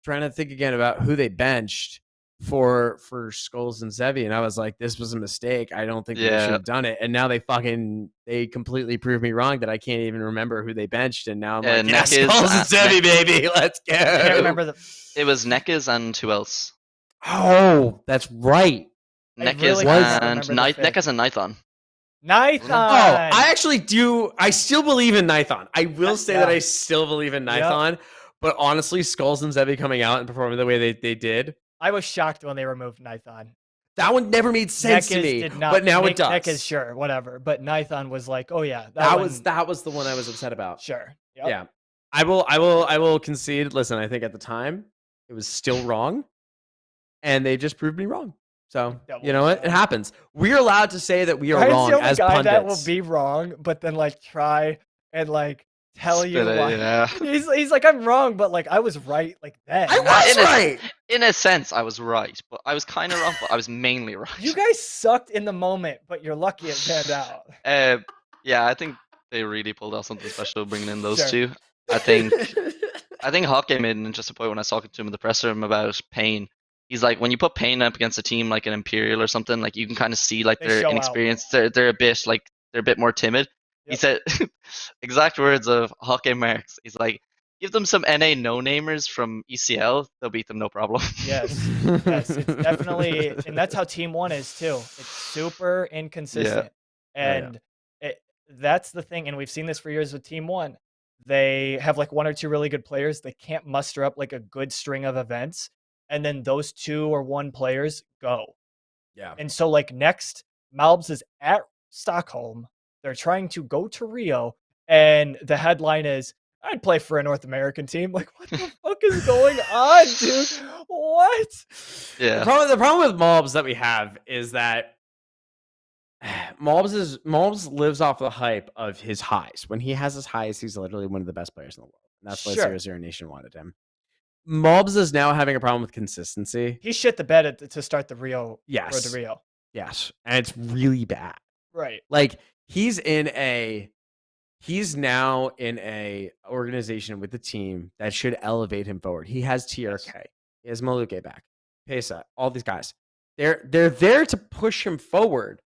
trying to think again about who they benched for Skulls and Zevi, and I was like, this was a mistake. I don't think they should have done it. And now they completely proved me wrong that I can't even remember who they benched. And now I'm like, Skulls and Zevi, baby, let's go. I can't remember it was Nekas and who else? Oh, that's right. Nekas and Nithon. Nithon. Oh, I actually do. I still believe in Nithon. I will say that I still believe in Nithon. But honestly, Skulls and Zevi coming out and performing the way they did. I was shocked when they removed Nithon. That one never made sense to me. But now it does. Nekas, sure, whatever. But Nithon was like, oh yeah. That was the one I was upset about. Sure. Yep. Yeah. I will concede. Listen, I think at the time it was still wrong. And they just proved me wrong. So you know what? It happens. We're allowed to say that we are wrong as pundits. That will be wrong, but then like try and like tell you why. Yeah. He's like, I'm wrong, but like I was right like that. I was right. In a sense, I was right, but I was kind of wrong, but I was mainly right. You guys sucked in the moment, but you're lucky it panned out. Yeah, I think they really pulled off something special bringing in those two. I think Hawk made an interesting point when I was talking to him in the presser room about Pain. He's like, when you put Pain up against a team like an Imperial or something, like you can kind of see like they're inexperienced. They're a bit more timid. Yep. He said exact words of Hawk Marks. He's like, give them some NA no-namers from ECL, they'll beat them no problem. Yes, it's definitely, and that's how Team 1 is too. It's super inconsistent, and that's the thing. And we've seen this for years with Team 1. They have like 1 or 2 really good players. They can't muster up like a good string of events. And then those 2 or 1 players go. Yeah. And so like next, Malbs is at Stockholm. They're trying to go to Rio. And the headline is, I'd play for a North American team. Like, what the fuck is going on, dude? What? Yeah. The problem with Malbs that we have is that Malbs lives off the hype of his highs. When he has his highs, he's literally one of the best players in the world. And that's why 0-0 Nation wanted him. Malbs is now having a problem with consistency. He shit the bed to start the Rio. Yes. Road to Rio. Yes. And it's really bad. Right. Like he's now in a organization with the team that should elevate him forward. He has TRK. He has Maluke back. Pesa. All these guys. They're there to push him forward,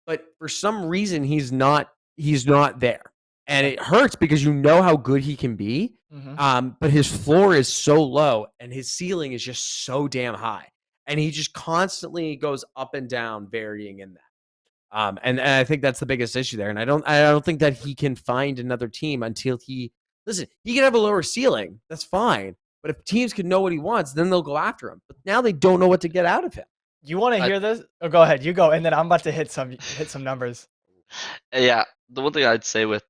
but for some reason he's not there. And it hurts because you know how good he can be. But his floor is so low and his ceiling is just so damn high. And he just constantly goes up and down, varying in that. And I think that's the biggest issue there. And I don't think that he can find another team until he can have a lower ceiling. That's fine. But if teams can know what he wants, then they'll go after him. But now they don't know what to get out of him. You want to hear this? Oh, go ahead. You go, and then I'm about to hit some numbers. Yeah, the one thing I'd say with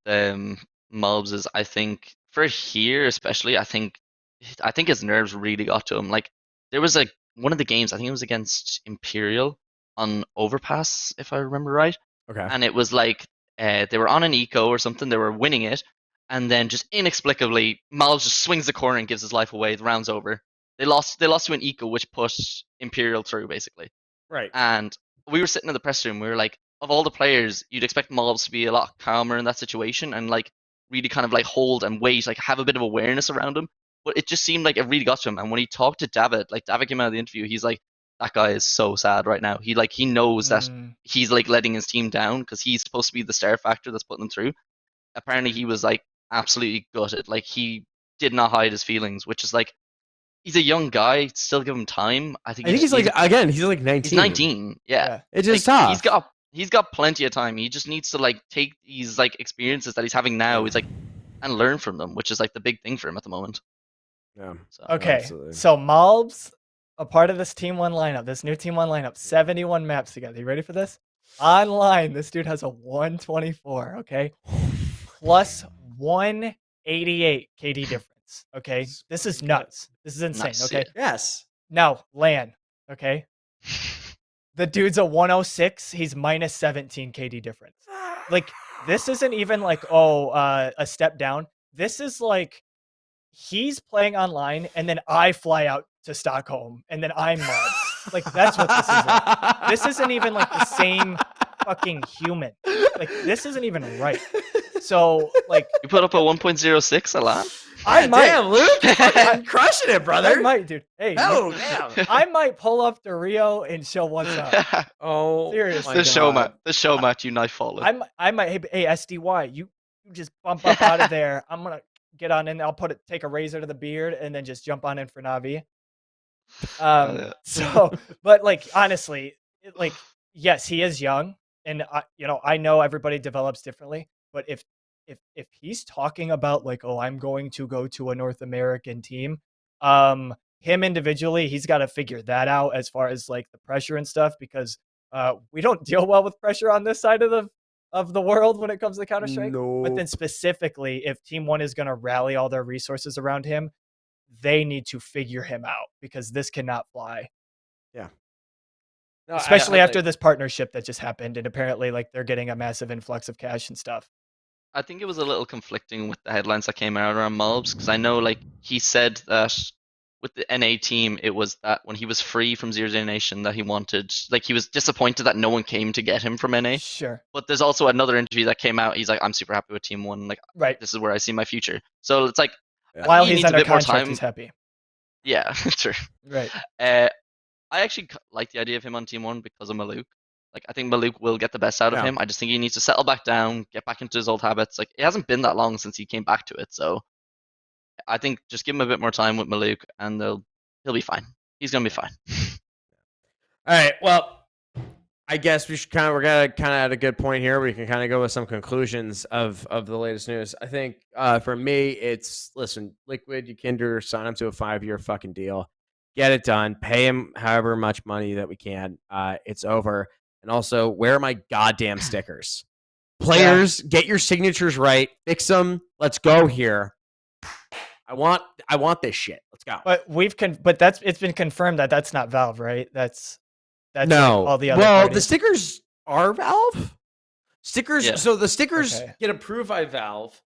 Mobs is I think for here especially, I think his nerves really got to him. Like there was one of the games, I think it was against Imperial on Overpass, if I remember right. Okay. And it was like they were on an eco or something, they were winning it, and then just inexplicably Miles just swings the corner and gives his life away. The round's over. They lost to an eco, which pushed Imperial through basically. Right. And we were sitting in the press room. We were like, of all the players, you'd expect Mobs to be a lot calmer in that situation and like really kind of like hold and wait, like have a bit of awareness around him. But it just seemed like it really got to him. And when he talked to David, like David came out of the interview, he's like, that guy is so sad right now. He knows that he's like letting his team down because he's supposed to be the star factor that's putting them through. Apparently he was like absolutely gutted. Like he did not hide his feelings, which is like, he's a young guy. Still give him time. I think he's like 19. He's 19. Yeah. It's just tough. He's got plenty of time. He just needs to like take these like experiences that he's having now. He's like and learn from them, which is like the big thing for him at the moment. Yeah. So, okay. Absolutely. So Malbs, a part of this Team 1 lineup, this new Team 1 lineup, 71 maps together. You ready for this? Online, this dude has a 124, okay? Plus 188 KD difference, okay? This is nuts. This is insane, Nice, okay? yeah. Yes. Now, LAN, okay? The dude's a 106. He's minus 17 KD difference. Like, this isn't even like, a step down. This is like, he's playing online, and then I fly out to Stockholm, and then I'm Mobs. Like, that's what this is like. This isn't even like the same fucking human. Like, this isn't even right. So, like, you put up a 1.06 a lot. I might. Damn, Luke, I'm crushing it, brother. I might, dude. Hey, oh damn. I might pull up to Rio and show what's up. Oh, seriously. The show match you knife fallen. I might. Hey, SDY, you just bump up out of there. I'm gonna get on in. I'll take a razor to the beard and then just jump on in for Navi. So, but like honestly, like yes, he is young, and I know everybody develops differently. But if he's talking about like, oh, I'm going to go to a North American team, him individually, he's got to figure that out as far as like the pressure and stuff, because we don't deal well with pressure on this side of the world when it comes to Counter-Strike. No. But then specifically, if Team 1 is going to rally all their resources around him, they need to figure him out, because this cannot fly. Yeah. No, especially after this partnership that just happened, and apparently like they're getting a massive influx of cash and stuff. I think it was a little conflicting with the headlines that came out around Mobs, because I know like he said that with the NA team, it was that when he was free from Zero Day Nation that he wanted, like he was disappointed that no one came to get him from NA. Sure. But there's also another interview that came out. He's like, I'm super happy with Team 1. Like, right. This is where I see my future. So it's like, while he's under contract, he's happy. Yeah, true. Right. I actually like the idea of him on Team 1 because of Maluk. Like, I think Maluk will get the best out of him. I just think he needs to settle back down, get back into his old habits. Like, it hasn't been that long since he came back to it. So I think just give him a bit more time with Maluk and he'll be fine. He's going to be fine. All right. Well, I guess we're kind of at a good point here. We can kind of go with some conclusions of the latest news. I think for me, it's Liquid, YEKINDAR, sign him to a 5-year fucking deal. Get it done. Pay him however much money that we can. It's over. And also, where are my goddamn stickers? Players, get your signatures right. Fix them. Let's go here. I want this shit. Let's go. But it's been confirmed that that's not Valve, right? That's no. Like all the other. Well, parties. the stickers are Valve. Stickers. Yeah. So the stickers get approved by Valve.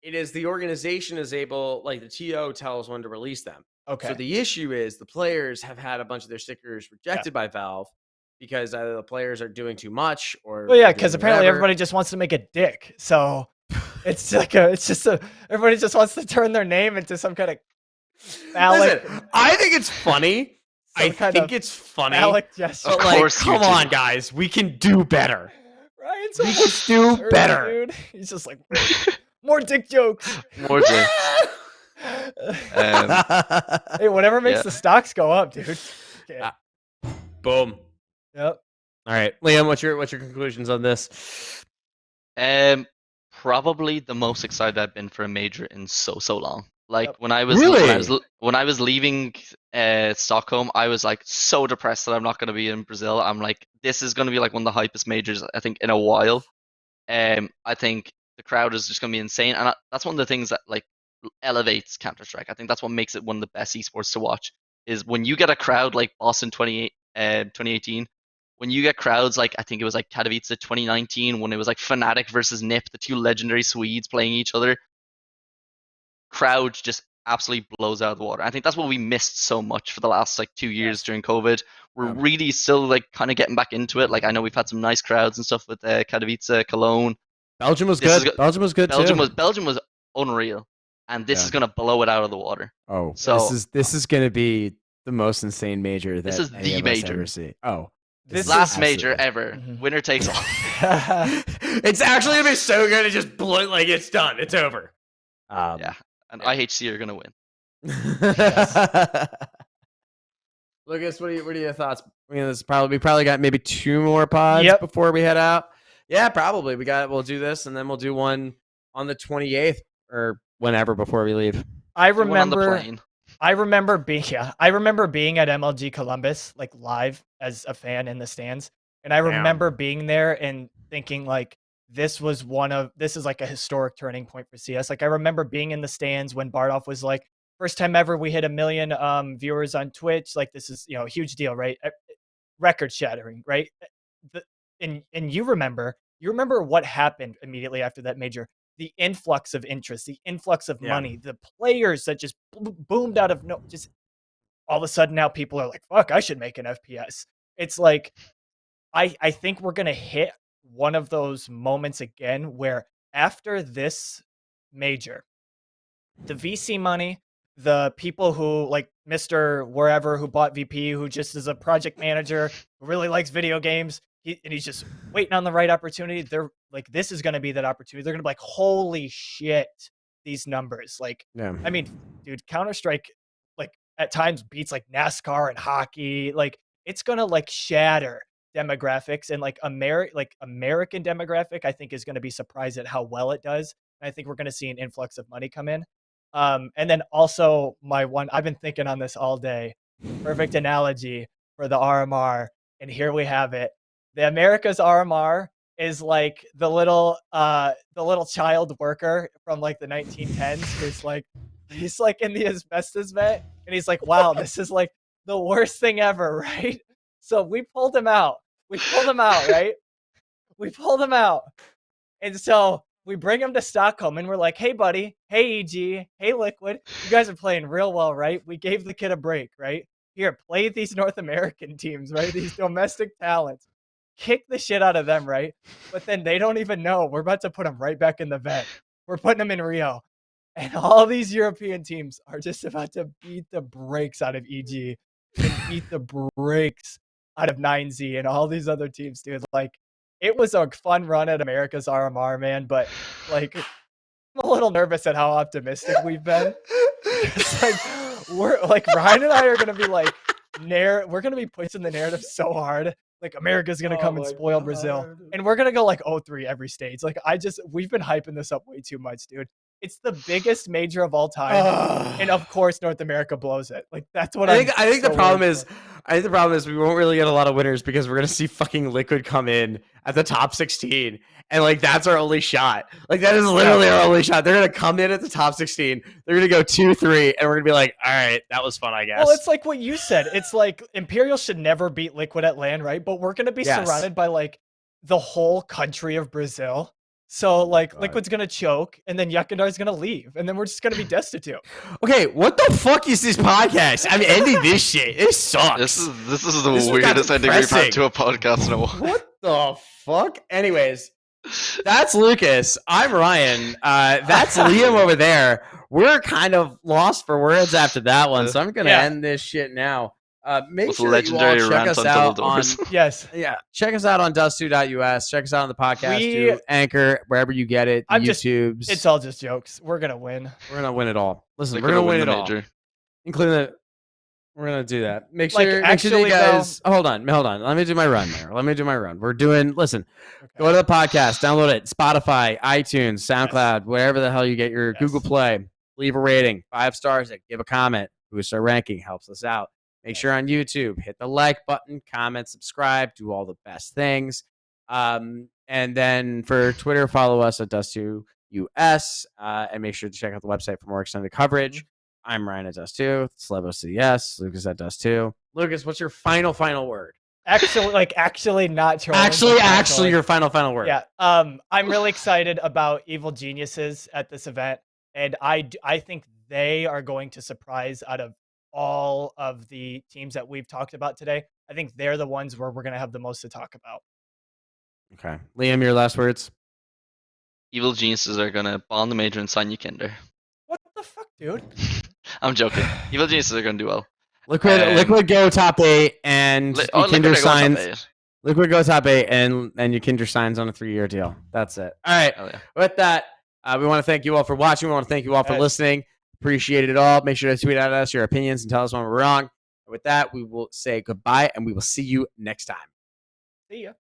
It is the organization is able, like the TO tells when to release them. Okay. So the issue is the players have had a bunch of their stickers rejected by Valve because either the players are doing too much or. Well, yeah, because apparently everybody just wants to make a dick. So it's like everybody just wants to turn their name into some kind of phallic. Listen, I think it's funny I kind think of it's funny, phallic gesture. Of but like, course you come do. on, guys, we can do better. Ryan's We almost can do 30, better. dude. He's just like more dick jokes. More dicks. Hey, whatever makes Yeah. the stocks go up, dude. Okay. Boom. Yep. All right, Liam, what's your conclusions on this? Probably the most excited I've been for a major in so long. Like Yep. when I was Really? when I was leaving Stockholm, I was like so depressed that I'm not going to be in Brazil. I'm like, this is going to be like one of the hypest majors I think in a while. I think the crowd is just going to be insane, and that's one of the things that like elevates Counter Strike. I think that's what makes it one of the best esports to watch. Is when you get a crowd like Boston 2018, when you get crowds like I think it was like Katowice 2019, when it was like Fnatic versus NiP, the two legendary Swedes playing each other. Crowd just absolutely blows out of the water. I think that's what we missed so much for the last like 2 years during COVID. We're really still like kind of getting back into it. Like I know we've had some nice crowds and stuff with Katowice, Cologne. Belgium was This good. Belgium was good Belgium too. Belgium was unreal, and this is gonna blow it out of the water. Oh, So this is gonna be the most insane major that This is any the of us major. ever see. Oh, This last is major absolutely- ever, Mhm. winner takes all. It's actually gonna be so good. It just blow like it's done. It's over. Yeah, and IHC are gonna win. Lucas, what are your thoughts? I mean, we probably got maybe 2 more pods Yep. before we head out. Yeah, probably. We'll do this and then we'll do one on the 28th or whenever before we leave. I Do one on the remember. plane. I remember being at MLG Columbus, like live as a fan in the stands. And I Damn. remember being there and thinking like this is like a historic turning point for CS. Like I remember being in the stands when Bardolph was like, first time ever we hit 1 million viewers on Twitch. Like this is, a huge deal, right? Record shattering, right? And you remember what happened immediately after that major. The influx of interest, the influx of money, the players that just boomed out of just all of a sudden now people are like, fuck, I should make an FPS. It's like, I think we're going to hit one of those moments again where after this major, the VC money, the people who like Mr. Wherever who bought VP, who just is a project manager, who really likes video games, and he's just waiting on the right opportunity. They're like, this is going to be that opportunity. They're going to be like, holy shit, these numbers. Like, I mean, dude, Counter-Strike, like at times beats like NASCAR and hockey. Like it's going to like shatter demographics, and like American demographic, I think is going to be surprised at how well it does. And I think we're going to see an influx of money come in. And then also I've been thinking on this all day. Perfect analogy for the RMR. And here we have it. The America's RMR is like the little child worker from like the 1910s who's like, he's like in the asbestos vet and he's like, wow, this is like the worst thing ever, right? So we pulled him out. Right? We pulled him out. And so we bring him to Stockholm and we're like, hey, buddy. Hey, EG. Hey, Liquid. You guys are playing real well, right? We gave the kid a break, right? Here, play these North American teams, right? These domestic talents. Kick the shit out of them, right? But then they don't even know. We're about to put them right back in the vet. We're putting them in Rio. And all these European teams are just about to beat the brakes out of EG and beat the brakes out of 9Z and all these other teams, dude. Like, it was a fun run at America's RMR, man, but like I'm a little nervous at how optimistic we've been. It's like we're like Ryan and I are gonna be like we're gonna be pushing the narrative so hard. Like America's gonna come and spoil Brazil. And we're gonna go like 0-3 every stage. Like we've been hyping this up way too much, dude. It's the biggest major of all time. And of course North America blows it. Like that's what I think the problem is. I think the problem is we won't really get a lot of winners because we're gonna see fucking Liquid come in at the top 16, and like that's our only shot. Like that is literally our only shot. They're gonna come in at the top 16. They're gonna go 2-3, and we're gonna be like, all right, that was fun, I guess. Well, it's like what you said. It's like Imperial should never beat Liquid at LAN, right? But we're gonna be surrounded by like the whole country of Brazil. So like Liquid's gonna choke, and then YEKINDAR's gonna leave, and then we're just gonna be destitute. Okay, what the fuck is this podcast? I'm ending this shit. It sucks. This is the weirdest ending we've had to a podcast in a while. What the fuck? Anyways, that's Lucas. I'm Ryan. That's Liam over there. We're kind of lost for words after that one, so I'm gonna end this shit now. Make With sure that you all legendary check rant us on out double on doors. Yes. check us out on dust2.us. Check us out on the podcast We- too, Anchor, wherever you get it, the I'm just- YouTubes. It's all just jokes. We're gonna win. We're gonna win it all. Listen, They're we're gonna gonna win win it the all, major. including the. We're gonna do that. Make Like, sure, actually, you guys. Hold on. Let me do my run there. Let me do my run. We're doing. Listen, Okay. go to the podcast, download it, Spotify, iTunes, SoundCloud, wherever the hell you get your Google Yes. Play. Leave a rating, 5 stars. Give a comment. Boost our ranking, helps us out. Make sure on YouTube, hit the like button, comment, subscribe, do all the best things. And then for Twitter, follow us at Dust2US, and make sure to check out the website for more extended coverage. I'm Ryan at Dust2, Slevo CDS, Lucas at Dust2. Lucas, what's your final word? Actually not trolling. Actually, your final word. Yeah. I'm really excited about Evil Geniuses at this event, and I think they are going to surprise out of all of the teams that we've talked about today. I think they're the ones where we're going to have the most to talk about. Okay. Liam, your last words? Evil Geniuses are gonna bond the major and sign YEKINDAR. What the fuck, dude? I'm joking. Evil Geniuses are gonna do well. Liquid go top 8 and YEKINDAR signs. Liquid go top 8 and YEKINDAR signs on a 3-year deal. That's it. All right. Yeah. With that, we want to thank you all for watching. We want to thank you all for listening. Appreciate it all. Make sure to tweet at us your opinions and tell us when we're wrong. With that, we will say goodbye and we will see you next time. See ya.